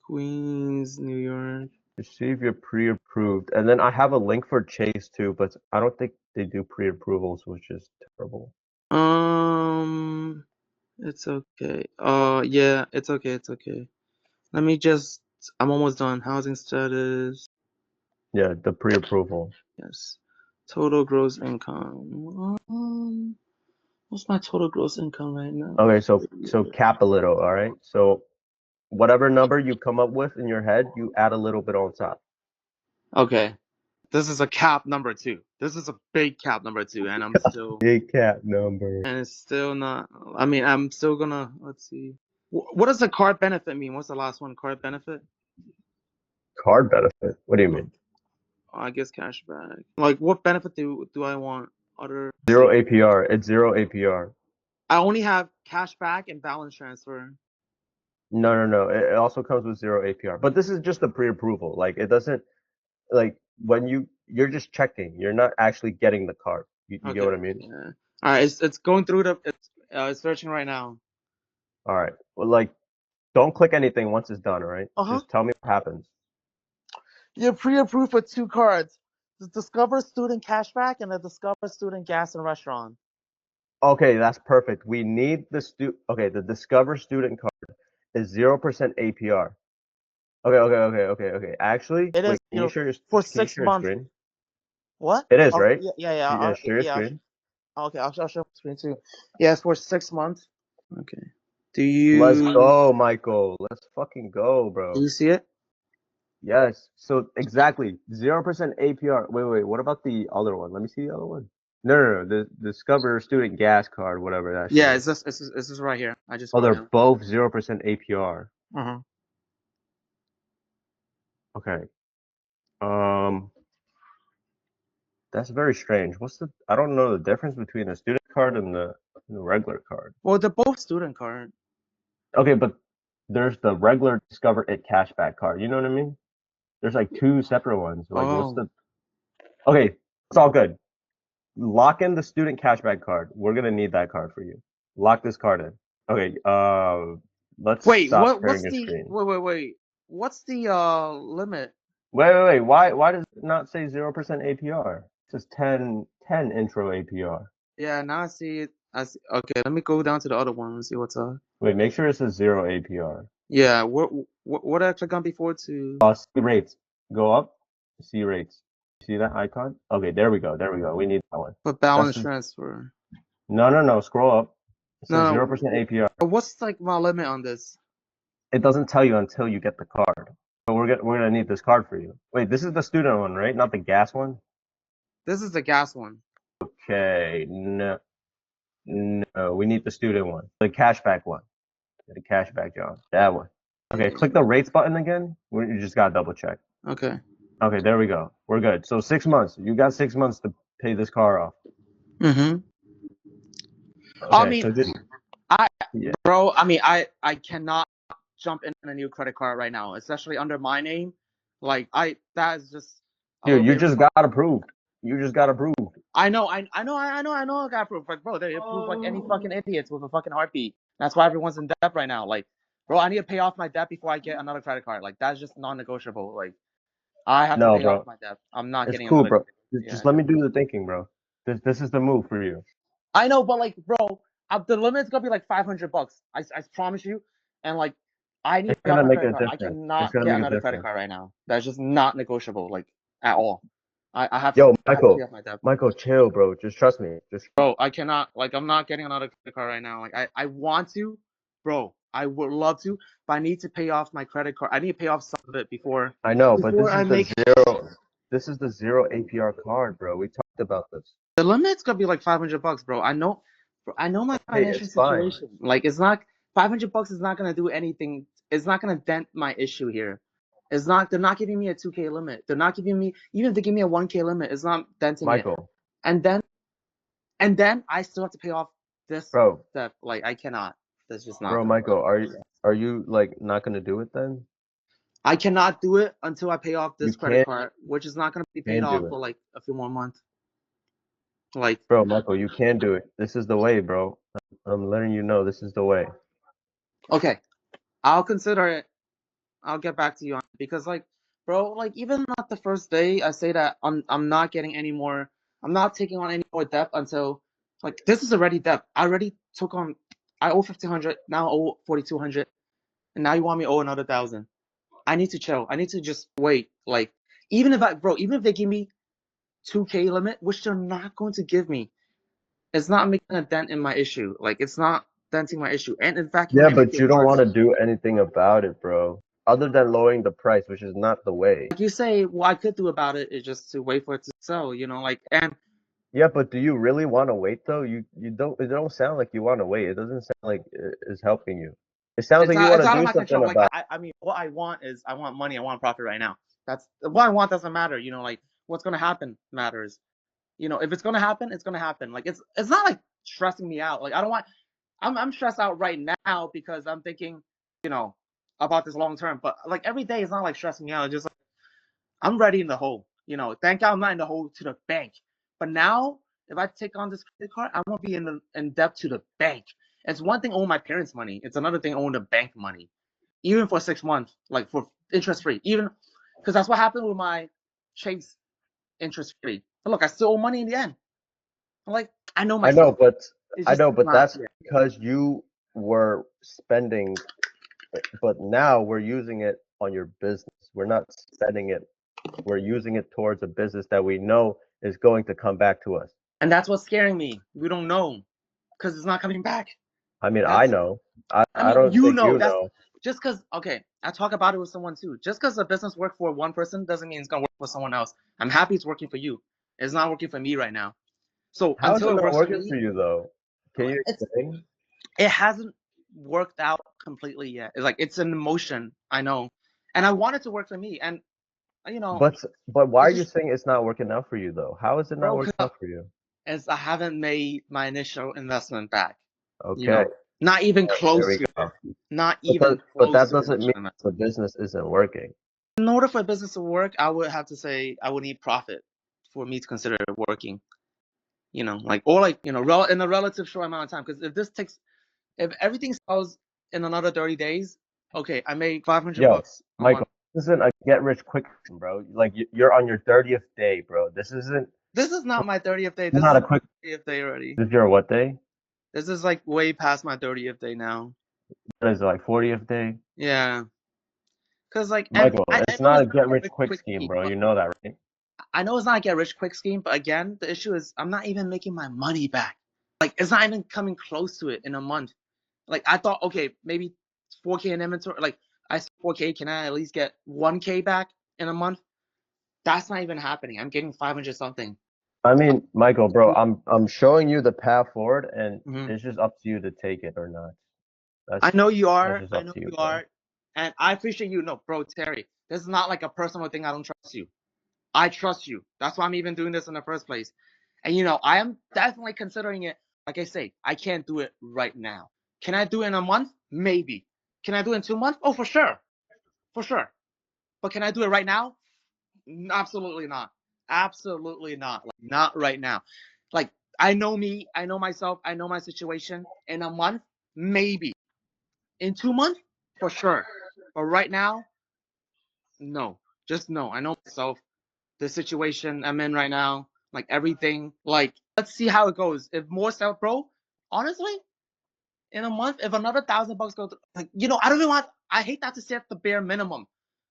Speaker 2: Queens, New York.
Speaker 3: Just see if you're pre-approved. And then I have a link for Chase too, but I don't think they do pre-approvals, which is terrible.
Speaker 2: It's okay. Yeah, it's okay. It's okay. Let me just. I'm almost done. Housing status.
Speaker 3: Yeah, the pre-approval.
Speaker 2: Yes. Total gross income. What's my total gross income right now?
Speaker 3: Okay, so cap a little, all right? So whatever number you come up with in your head, you add a little bit on top.
Speaker 2: Okay. This is a cap number 2. This is a big cap number 2, and I'm still.
Speaker 3: Big cap number.
Speaker 2: And it's still not. I mean, I'm still gonna. Let's see. What does the card benefit mean? What's the last one? Card benefit?
Speaker 3: Card benefit. What do you mean?
Speaker 2: I guess cashback. Like, what benefit do I want? Other.
Speaker 3: Zero APR. It's zero APR.
Speaker 2: I only have cashback and balance transfer.
Speaker 3: No. It also comes with zero APR. But this is just a pre-approval. Like it doesn't like when you're just checking. You're not actually getting the card. You get what I mean?
Speaker 2: Yeah. All right. It's going through the. It's searching right now.
Speaker 3: All right. Well, like don't click anything once it's done, all right?
Speaker 2: Uh-huh.
Speaker 3: Just tell me what happens.
Speaker 2: You're pre-approved for 2 cards: the Discover Student Cashback and the Discover Student Gas and Restaurant.
Speaker 3: Okay, that's perfect. We need the Discover student card is 0% APR. Okay. Actually,
Speaker 2: It is,
Speaker 3: wait, can you share your
Speaker 2: for
Speaker 3: can you
Speaker 2: 6
Speaker 3: share your
Speaker 2: months.
Speaker 3: screen?
Speaker 2: What?
Speaker 3: It is,
Speaker 2: Oh,
Speaker 3: right?
Speaker 2: yeah.
Speaker 3: Share your
Speaker 2: Yeah.
Speaker 3: screen.
Speaker 2: Okay, I'll show my screen too. Yes, for 6 months. Okay. Do you?
Speaker 3: Let's go, Michael. Let's fucking go,
Speaker 2: Do
Speaker 3: bro.
Speaker 2: you see it?
Speaker 3: Yes. So exactly 0% APR. Wait. What about the other one? Let me see the other one. No. The Discover student gas card, whatever that shit
Speaker 2: Yeah,
Speaker 3: is.
Speaker 2: it's this right here. I just.
Speaker 3: Oh, they're
Speaker 2: found
Speaker 3: both 0% APR.
Speaker 2: it. Uh-huh.
Speaker 3: Okay. That's very strange. I don't know the difference between the student card and the regular card.
Speaker 2: Well, they're both student card.
Speaker 3: Okay, but there's the regular Discover It cashback card. You know what I mean? There's like 2 separate ones. Like, Okay, it's all good. Lock in the student cashback card. We're gonna need that card for you. Lock this card in. Okay, let's
Speaker 2: Wait,
Speaker 3: stop sharing
Speaker 2: what's
Speaker 3: your
Speaker 2: the
Speaker 3: screen.
Speaker 2: wait. What's the limit?
Speaker 3: Wait. Why does it not say 0% APR? It says 10 intro APR.
Speaker 2: Yeah, now I see it. Okay, let me go down to the other one and see what's up.
Speaker 3: Wait, make sure it says 0 APR.
Speaker 2: Yeah, what I click on before to?
Speaker 3: See rates. Go up. See rates. See that icon? Okay, there we go. We need that one.
Speaker 2: But balance
Speaker 3: That's
Speaker 2: transfer.
Speaker 3: No. Scroll up. It says
Speaker 2: No.
Speaker 3: 0% APR.
Speaker 2: What's like my limit on this?
Speaker 3: It doesn't tell you until you get the card. But we're gonna need this card for you. Wait, this is the student one, right? Not the gas one?
Speaker 2: This is the gas one.
Speaker 3: Okay, no, we need the student one. The cashback one. The cashback, John. That one. Okay, click the rates button again. You just gotta double check.
Speaker 2: Okay.
Speaker 3: Okay, there we go. We're good. So 6 months. You got 6 months to pay this car off.
Speaker 2: Mm-hmm.
Speaker 3: Okay,
Speaker 2: I mean,
Speaker 3: yeah.
Speaker 2: bro, I cannot jump in a new credit card right now, especially under my name. Like that is just.
Speaker 3: Dude, you just got approved.
Speaker 2: I know. I got approved. But bro, they approve like any fucking idiots with a fucking heartbeat. That's why everyone's in debt right now. Like, bro, I need to pay off my debt before I get another credit card. Like, that's just non-negotiable. Like, I have to pay off my debt. I'm not getting
Speaker 3: cool,
Speaker 2: another.
Speaker 3: bro. Just let me do the thinking, bro. This is the move for you.
Speaker 2: I know, but like, bro, the limit's gonna be like $500. I promise you. And like, I need to pay off my credit card. I cannot get another credit card right now. That's just not negotiable, like at all. I have to.
Speaker 3: Yo,
Speaker 2: I have to pay off my debt.
Speaker 3: Michael, chill, bro. Just trust me.
Speaker 2: Bro, I cannot. Like, I'm not getting another credit card right now. Like, I want to, bro. I would love to, but I need to pay off my credit card. I need to pay off some of it before.
Speaker 3: I know, but this is the 0 APR card, bro. We talked about this.
Speaker 2: The limit's gonna be like $500, bro. I know my financial situation. Fine. Like, it's not $500 is not gonna do anything. It's not gonna dent my issue here. It's not. They're not giving me a 2K limit. They're not giving me, even if they give me a 1K limit, it's not denting
Speaker 3: Michael.
Speaker 2: it. And then I still have to pay off this.
Speaker 3: Bro.
Speaker 2: That like I cannot. That's just not.
Speaker 3: Bro, Michael, are Are you like not gonna do it then?
Speaker 2: I cannot do it until I pay off
Speaker 3: You
Speaker 2: this credit
Speaker 3: can't
Speaker 2: card, which is not going to be paid
Speaker 3: can
Speaker 2: off
Speaker 3: do it,
Speaker 2: for like a few more months. Like,
Speaker 3: bro. Michael, you can do it. This is the way, bro. I'm letting you know this is the way.
Speaker 2: okay, I'll consider it. I'll get back to you on it because, like, bro, like even not the first day, I say that I'm not getting any more. I'm not taking on any more debt until like this is already debt. I already took on. I owe 1,500 now. I owe 4,200, and now you want me to owe another 1,000. I need to chill. I need to just wait. Like, even if they give me 2K limit, which they're not going to give me, it's not making a dent in my issue. Like, it's not denting my issue, and in fact, it
Speaker 3: Yeah,
Speaker 2: might make
Speaker 3: but
Speaker 2: it
Speaker 3: you don't
Speaker 2: worse.
Speaker 3: want to do anything about it, bro. Other than lowering the price, which is not the way.
Speaker 2: Like you say, what I could do about it is just to wait for it to sell. Like, and
Speaker 3: Yeah, but do you really want to wait though? You don't. It don't sound like you want to wait. It doesn't sound like it's helping you. It sounds like you want
Speaker 2: it's
Speaker 3: to
Speaker 2: out of
Speaker 3: do
Speaker 2: my
Speaker 3: something
Speaker 2: control. Like,
Speaker 3: about.
Speaker 2: I mean, what I want is I want money. I want profit right now. That's what I want. Doesn't matter. Like what's gonna happen matters. If it's gonna happen, it's gonna happen. Like it's not like stressing me out. Like I don't want. I'm stressed out right now because I'm thinking, you know, about this long term. But like every day is not like stressing me out. It's just like I'm ready in the hole. Thank God I'm not in the hole to the bank. But now, if I take on this credit card, I'm gonna be in debt to the bank. It's one thing owing my parents' money. It's another thing owing the bank money, even for 6 months, like for interest free. Even because that's what happened with my Chase interest free. But look, I still owe money in the end. I'm like, I know
Speaker 3: I know,
Speaker 2: myself.
Speaker 3: but
Speaker 2: It's
Speaker 3: I
Speaker 2: just
Speaker 3: know, but
Speaker 2: not.
Speaker 3: that's
Speaker 2: Yeah.
Speaker 3: because you were spending. But now we're using it on your business. We're not spending it. We're using it towards a business that we know is going to come back to us.
Speaker 2: And that's what's scaring me. We don't know because it's not coming back.
Speaker 3: I mean, I
Speaker 2: That's
Speaker 3: know. I,
Speaker 2: I
Speaker 3: I
Speaker 2: mean,
Speaker 3: don't think you
Speaker 2: that's
Speaker 3: know.
Speaker 2: just because, okay, I talk about it with someone too. Just because a business works for one person doesn't mean it's going to work for someone else. I'm happy it's working for you. It's not working for me right now. So
Speaker 3: How is
Speaker 2: until
Speaker 3: it
Speaker 2: it
Speaker 3: not
Speaker 2: works for
Speaker 3: working for
Speaker 2: me,
Speaker 3: you though? Can you
Speaker 2: it's
Speaker 3: explain?
Speaker 2: it hasn't worked out completely yet. It's like it's an emotion, I know, and I want it to work for me. And you know,
Speaker 3: But why are
Speaker 2: it's
Speaker 3: you
Speaker 2: just
Speaker 3: saying it's not working out for you though? How is it not
Speaker 2: bro,
Speaker 3: working
Speaker 2: because
Speaker 3: out for you?
Speaker 2: I haven't made my initial investment back. You
Speaker 3: Okay,
Speaker 2: know, not even
Speaker 3: there
Speaker 2: close
Speaker 3: we
Speaker 2: to,
Speaker 3: go.
Speaker 2: not
Speaker 3: But that,
Speaker 2: even
Speaker 3: but
Speaker 2: close
Speaker 3: that
Speaker 2: to
Speaker 3: doesn't mean
Speaker 2: initial
Speaker 3: the
Speaker 2: investment.
Speaker 3: business isn't working.
Speaker 2: In order for a business to work, I would have to say I would need profit for me to consider it working. In a relative short amount of time. Because if everything sells in another 30 days, okay, I made 500
Speaker 3: Yo,
Speaker 2: bucks a
Speaker 3: Michael,
Speaker 2: month.
Speaker 3: this isn't a get rich quick scheme, bro. Like you're on your 30th day, bro. This isn't
Speaker 2: This is not my 30th day. This is
Speaker 3: not a
Speaker 2: my
Speaker 3: quick.
Speaker 2: 30th day already.
Speaker 3: This is your what day?
Speaker 2: This is like way past my 30th day now.
Speaker 3: What is it, like 40th day?
Speaker 2: Yeah, because like, and
Speaker 3: Michael,
Speaker 2: I
Speaker 3: it's
Speaker 2: know
Speaker 3: not
Speaker 2: it's
Speaker 3: a
Speaker 2: not
Speaker 3: get
Speaker 2: a get
Speaker 3: rich
Speaker 2: rich
Speaker 3: quick
Speaker 2: quick
Speaker 3: scheme,
Speaker 2: scheme,
Speaker 3: bro.
Speaker 2: but
Speaker 3: You know that, right?
Speaker 2: I know it's not a get rich quick scheme. But again, the issue is I'm not even making my money back. Like it's not even coming close to it in a month. Like I thought, okay, maybe 4K in inventory. Like I said 4K, can I at least get 1K back in a month? That's not even happening. I'm getting 500 something.
Speaker 3: I mean, Michael, bro, I'm showing you the path forward, and
Speaker 2: Mhm.
Speaker 3: it's just up to you to take it or not.
Speaker 2: I
Speaker 3: That's
Speaker 2: know you
Speaker 3: that's
Speaker 2: are.
Speaker 3: just
Speaker 2: I
Speaker 3: up
Speaker 2: know
Speaker 3: to you,
Speaker 2: you
Speaker 3: bro.
Speaker 2: are. And I appreciate you. No, bro, Terry, this is not like a personal thing. I don't trust you. I trust you. That's why I'm even doing this in the first place. And I am definitely considering it. Like I say, I can't do it right now. Can I do it in a month? Maybe. Can I do it in 2 months? Oh, for sure. For sure. But can I do it right now? Absolutely not. Absolutely not. Like, not right now. Like, I know me. I know myself. I know my situation. In a month, maybe. In 2 months, for sure. But right now, no. Just no. I know myself. The situation I'm in right now, like everything. Like, let's see how it goes. If more sell, bro, honestly, in a month, if another $1,000 goes, like, I don't even want. I hate that to set the bare minimum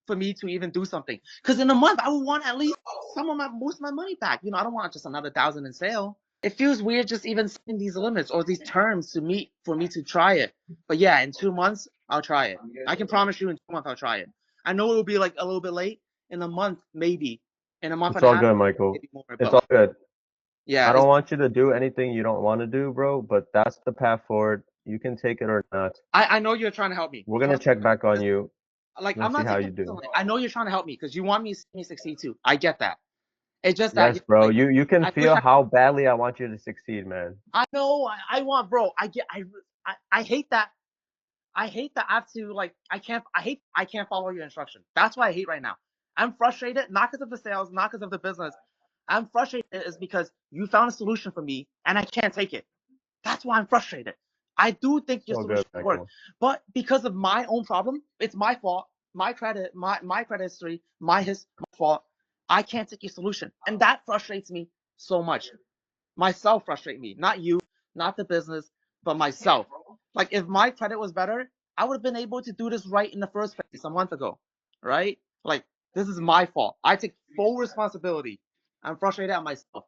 Speaker 2: for me to even do something. Because in a month, I would want at least most of my money back. I don't want just another 1,000 in sale. It feels weird just even setting these limits or these terms to meet for me to try it. But yeah, in 2 months, I'll try it. I can promise you in 2 months, I'll try it. I know it will be like a little bit late. In a month, maybe. In a month
Speaker 3: It's
Speaker 2: and a
Speaker 3: all
Speaker 2: half,
Speaker 3: good, Michael.
Speaker 2: maybe more.
Speaker 3: It's
Speaker 2: But
Speaker 3: all
Speaker 2: like,
Speaker 3: good.
Speaker 2: yeah,
Speaker 3: I don't want you to do anything you don't want to do, bro, but that's the path forward. You can take it or not.
Speaker 2: I know you're trying to help me.
Speaker 3: We're gonna
Speaker 2: Trust
Speaker 3: check back on
Speaker 2: me.
Speaker 3: you.
Speaker 2: Like I'm
Speaker 3: Let's see
Speaker 2: not
Speaker 3: how
Speaker 2: taking
Speaker 3: you
Speaker 2: it
Speaker 3: do.
Speaker 2: personally. I know you're trying to help me because you want me to succeed too. I get that. It's just that
Speaker 3: Yes, bro.
Speaker 2: like
Speaker 3: You can
Speaker 2: I wish
Speaker 3: feel how badly I want you to succeed, man.
Speaker 2: I know I want, bro. I hate that. I hate that I have to like I can't follow your instruction. That's why I hate right now. I'm frustrated, not because of the sales, not because of the business. I'm frustrated is because you found a solution for me and I can't take it. That's why I'm frustrated. I do think your
Speaker 3: So good,
Speaker 2: solution works,
Speaker 3: Michael.
Speaker 2: but because of my own problem, it's my fault. My credit, my credit history, my fault. I can't take your solution, and that frustrates me so much. Myself frustrate me, not you, not the business, but myself. Like if my credit was better, I would have been able to do this right in the first place a month ago, right? Like this is my fault. I take full responsibility. I'm frustrated at myself.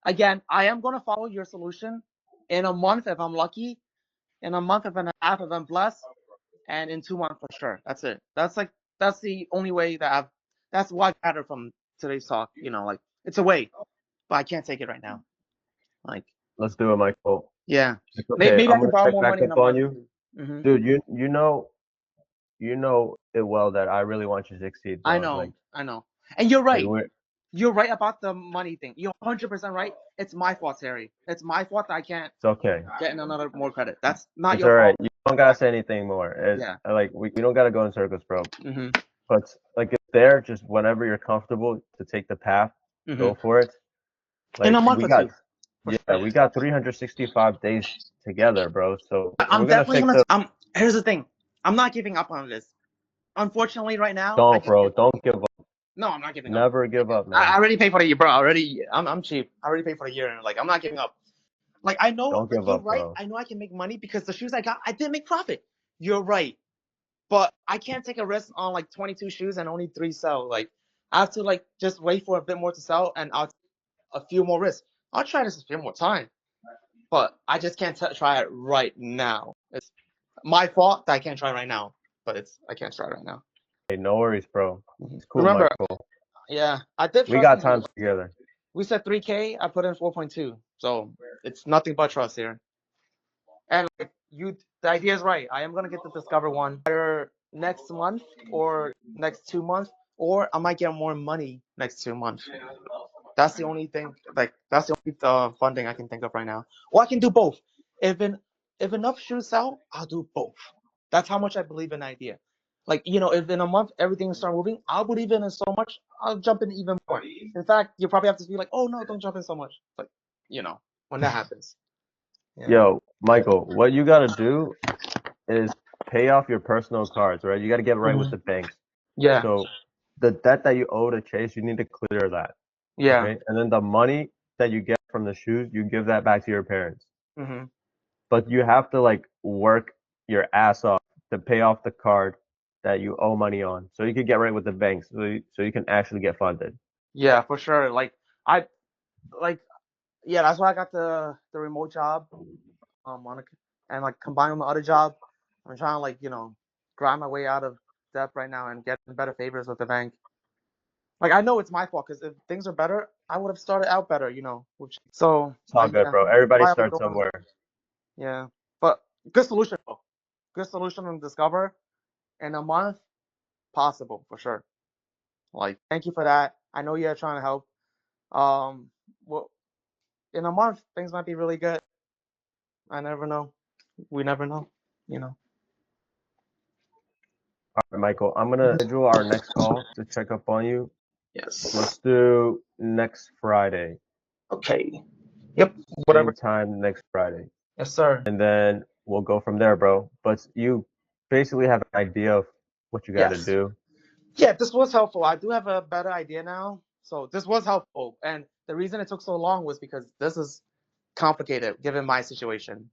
Speaker 2: Again, I am going to follow your solution in a month if I'm lucky, in a month and a half if I'm blessed, and in 2 months for sure. That's it. That's the only way that's what I gathered from today's talk. Like it's a way, but I can't take it right now. Like,
Speaker 3: Let's do it, Michael.
Speaker 2: yeah,
Speaker 3: It's
Speaker 2: maybe,
Speaker 3: okay.
Speaker 2: maybe I
Speaker 3: I'm
Speaker 2: can
Speaker 3: gonna
Speaker 2: borrow
Speaker 3: check
Speaker 2: more
Speaker 3: back
Speaker 2: money in a
Speaker 3: up on
Speaker 2: month.
Speaker 3: you,
Speaker 2: Mm-hmm.
Speaker 3: dude. You know it well that I really want you to succeed, bro.
Speaker 2: I know, and you're
Speaker 3: Like
Speaker 2: right.
Speaker 3: we're
Speaker 2: You're right about the money thing. You're 100% right. It's my fault, Terry. It's my fault that I can't
Speaker 3: it's okay.
Speaker 2: get in another more credit. That's not
Speaker 3: It's
Speaker 2: your
Speaker 3: all right.
Speaker 2: fault.
Speaker 3: You don't gotta say anything more.
Speaker 2: Yeah.
Speaker 3: Like we don't gotta go in circles, bro.
Speaker 2: Mm-hmm.
Speaker 3: But like it's there, just whenever you're comfortable to take the path,
Speaker 2: Mm-hmm.
Speaker 3: go for it.
Speaker 2: In
Speaker 3: Like
Speaker 2: a month
Speaker 3: we
Speaker 2: or
Speaker 3: got,
Speaker 2: two.
Speaker 3: we got 365 days together, bro. So
Speaker 2: I'm
Speaker 3: we're gonna
Speaker 2: definitely
Speaker 3: fix
Speaker 2: gonna.
Speaker 3: it.
Speaker 2: Here's the thing. I'm not giving up on this. Unfortunately, right now, I
Speaker 3: Don't,
Speaker 2: can't.
Speaker 3: bro. Don't give up.
Speaker 2: No, I'm not giving up.
Speaker 3: Never give up,
Speaker 2: I
Speaker 3: man.
Speaker 2: already paid for the year, bro. I'm cheap. I already paid for the year, and like I'm not giving up. Like I know,
Speaker 3: Don't
Speaker 2: like
Speaker 3: give
Speaker 2: you're
Speaker 3: up,
Speaker 2: right.
Speaker 3: bro.
Speaker 2: I know I can make money because the shoes I got, I didn't make profit. You're right, but I can't take a risk on like 22 shoes and only 3 sell. Like I have to like just wait for a bit more to sell, and I'll take a few more risks. I'll try this a few more time, but I just can't try it right now. It's my fault that I can't try right now, but I can't try right now.
Speaker 3: Hey, no worries, bro. It's cool,
Speaker 2: Remember,
Speaker 3: Michael.
Speaker 2: yeah, I did
Speaker 3: We
Speaker 2: trust
Speaker 3: got
Speaker 2: in
Speaker 3: time
Speaker 2: you.
Speaker 3: together.
Speaker 2: We said 3K, I put in 4.2, so it's nothing but trust here. And like the idea is right. I am gonna get the Discover one either next month or next 2 months, or I might get more money next 2 months. That's the only thing. Like that's the only funding I can think of right now. Or I can do both. If enough shoes sell, I'll do both. That's how much I believe in the idea. Like if in a month everything start moving, I'll believe in it so much. I'll jump in even more. In fact, you probably have to be like, oh no, don't jump in so much. But when that happens. Yeah.
Speaker 3: Yo, Michael, what you gotta do is pay off your personal cards, right? You gotta get right with
Speaker 2: Mhm.
Speaker 3: the banks.
Speaker 2: Yeah.
Speaker 3: So the debt that you owe to Chase, you need to clear that,
Speaker 2: Yeah.
Speaker 3: okay? And then the money that you get from the shoes, you give that back to your parents.
Speaker 2: Mm-hmm.
Speaker 3: But you have to like work your ass off to pay off the card that you owe money on, so you can get right with the banks, so you can actually get funded.
Speaker 2: Yeah, for sure. Like I like yeah, that's why I got the remote job. And like combined with my other job, I'm trying to like grind my way out of debt right now and get better favors with the bank. Like I know it's my fault because if things are better, I would have started out better. So
Speaker 3: It's all good,
Speaker 2: yeah,
Speaker 3: bro. Everybody
Speaker 2: why I'm
Speaker 3: starts
Speaker 2: going.
Speaker 3: somewhere.
Speaker 2: Yeah, but good solution though. Good solution to Discover in a month, possible for sure. Like thank you for that. I know you're trying to help. Well, in a month things might be really good. I never know. We never know.
Speaker 3: All right, Michael, I'm gonna schedule our next call to check up on you.
Speaker 2: Yes.
Speaker 3: Let's do next Friday.
Speaker 2: Okay. Yep.
Speaker 3: Same
Speaker 2: Whatever.
Speaker 3: time next Friday.
Speaker 2: Yes, sir.
Speaker 3: And then we'll go from there, bro. But you basically have an idea of what you got to
Speaker 2: Yes.
Speaker 3: do.
Speaker 2: Yeah, this was helpful. I do have a better idea now. So this was helpful. And the reason it took so long was because this is complicated given my situation.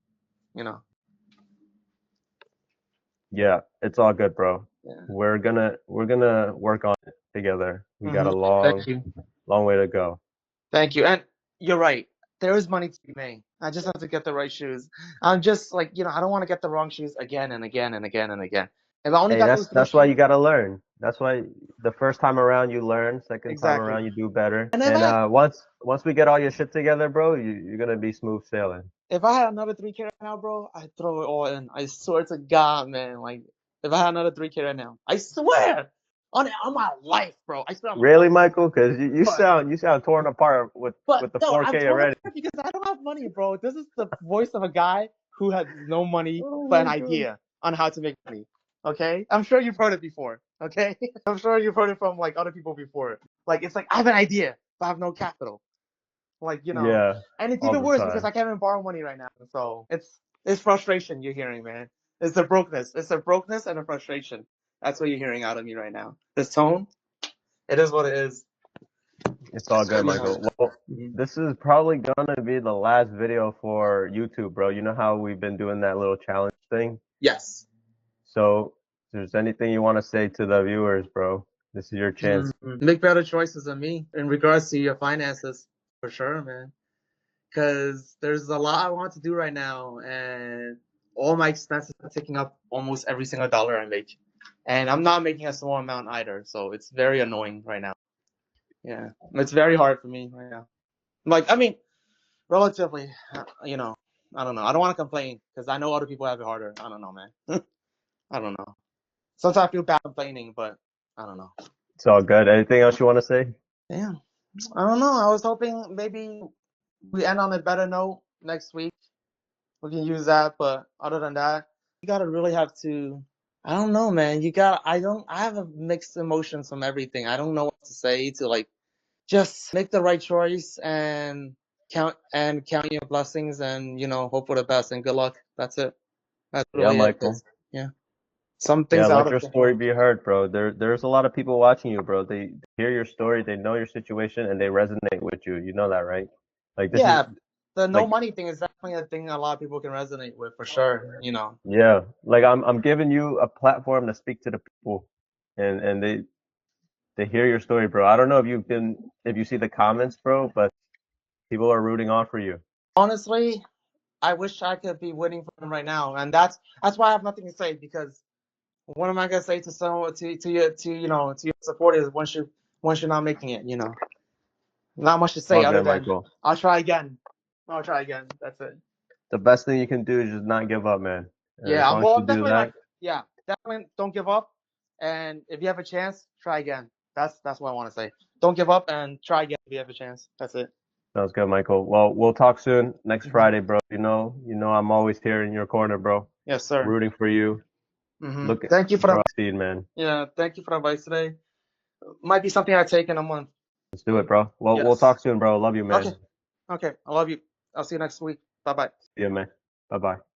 Speaker 3: Yeah, it's all good, bro.
Speaker 2: Yeah.
Speaker 3: We're gonna work on it together. We got a
Speaker 2: Thank you.
Speaker 3: long way to go.
Speaker 2: Thank you. And you're right. There is money to be made. I just have to get the right shoes. I'm just like, I don't want to get the wrong shoes again and again and again and again. If I only
Speaker 3: Hey,
Speaker 2: got those 3
Speaker 3: that's why
Speaker 2: shoes,
Speaker 3: you gotta learn. That's why the first time around you learn, second time
Speaker 2: exactly.
Speaker 3: around you do better.
Speaker 2: And
Speaker 3: And once we get all your shit together, bro, you're gonna be smooth sailing.
Speaker 2: if I had another 3K right now, bro, I'd throw it all in. I swear to God, man. Like, if I had another 3K right now, I swear on my life, bro. I swear on my
Speaker 3: Really,
Speaker 2: life.
Speaker 3: Michael? Because you
Speaker 2: But-
Speaker 3: sound torn apart with
Speaker 2: But
Speaker 3: the
Speaker 2: no, I'm
Speaker 3: 4K
Speaker 2: torn
Speaker 3: already.
Speaker 2: apart because I don't have money, bro. This is the voice of a guy who has no money
Speaker 3: Oh
Speaker 2: but an
Speaker 3: my God.
Speaker 2: idea. on how to make money. Okay, I'm sure you've heard it before. Okay, I'm sure you've heard it from like other people before. Like it's like I have an idea, but I have no capital. Like
Speaker 3: Yeah,
Speaker 2: and it's
Speaker 3: all
Speaker 2: even
Speaker 3: the
Speaker 2: worse because
Speaker 3: time.
Speaker 2: I can't even borrow money right now. So it's frustration you're hearing, man. It's the brokenness. It's the brokenness and the frustration. That's what you're hearing out of me right now. This tone, it is what it is.
Speaker 3: It's all good,
Speaker 2: You know.
Speaker 3: Michael. Well,
Speaker 2: Mhm.
Speaker 3: this is probably gonna be the last video for YouTube, bro. You know how we've been doing that little challenge thing?
Speaker 2: Yes.
Speaker 3: So, if there's anything you want to say to the viewers, bro, this is your chance.
Speaker 2: Make better choices than me in regards to your finances, for sure, man. Because there's a lot I want to do right now, and all my expenses are taking up almost every single dollar I make, and I'm not making a small amount either. So it's very annoying right now. Yeah, it's very hard for me right now. Like, I mean, relatively, I don't know. I don't want to complain because I know other people have it harder. I don't know, man. I don't know. Sometimes I feel bad complaining, but I don't know.
Speaker 3: It's all good. Anything else you want to say?
Speaker 2: Yeah, I don't know. I was hoping maybe we end on a better note next week. We can use that, but other than that, you gotta really have to. I don't know, man. I have a mixed emotions from everything. I don't know what to say to like just make the right choice and count your blessings and hope for the best and good luck. That's it. That's
Speaker 3: Yeah,
Speaker 2: really it.
Speaker 3: Michael.
Speaker 2: 'Cause, yeah, some
Speaker 3: Yeah,
Speaker 2: things out
Speaker 3: let
Speaker 2: of
Speaker 3: your story
Speaker 2: control.
Speaker 3: be heard, bro. There's a lot of people watching you, bro. They hear your story, they know your situation, and they resonate with you. You know that, right? Like this is
Speaker 2: Yeah, the no
Speaker 3: like
Speaker 2: money thing is definitely a thing a lot of people can resonate with for sure.
Speaker 3: yeah, like I'm giving you a platform to speak to the people, and they hear your story, bro. I don't know if you see the comments, bro, but people are rooting on for you.
Speaker 2: Honestly, I wish I could be winning for them right now, and that's why I have nothing to say because what am I gonna say to someone to your supporters once you're not making it? Not much to
Speaker 3: It's
Speaker 2: say
Speaker 3: all
Speaker 2: other
Speaker 3: good,
Speaker 2: than
Speaker 3: Michael.
Speaker 2: I'll try again. I'll try again. That's it.
Speaker 3: The best thing you can do is just not give up, man. And as
Speaker 2: Yeah,
Speaker 3: long as
Speaker 2: well,
Speaker 3: you
Speaker 2: I'm
Speaker 3: do
Speaker 2: definitely not.
Speaker 3: that,
Speaker 2: Yeah, definitely don't give up. And if you have a chance, try again. That's what I want to say. Don't give up and try again if you have a chance. That's it.
Speaker 3: sounds good, Michael. Well, we'll talk soon next
Speaker 2: Hmm.
Speaker 3: Friday, bro. You know I'm always here in your corner, bro.
Speaker 2: Yes, sir.
Speaker 3: Rooting for you. Look
Speaker 2: Thank you for
Speaker 3: for
Speaker 2: the
Speaker 3: us, Speed, man.
Speaker 2: yeah. Thank you for the advice today. Might be something I take in a month.
Speaker 3: Let's do it, bro. Well, we'll
Speaker 2: Yes.
Speaker 3: talk soon, bro. Love you,
Speaker 2: Okay.
Speaker 3: man.
Speaker 2: Okay. I love you. I'll see you next week. Bye bye.
Speaker 3: See you, man. Bye bye.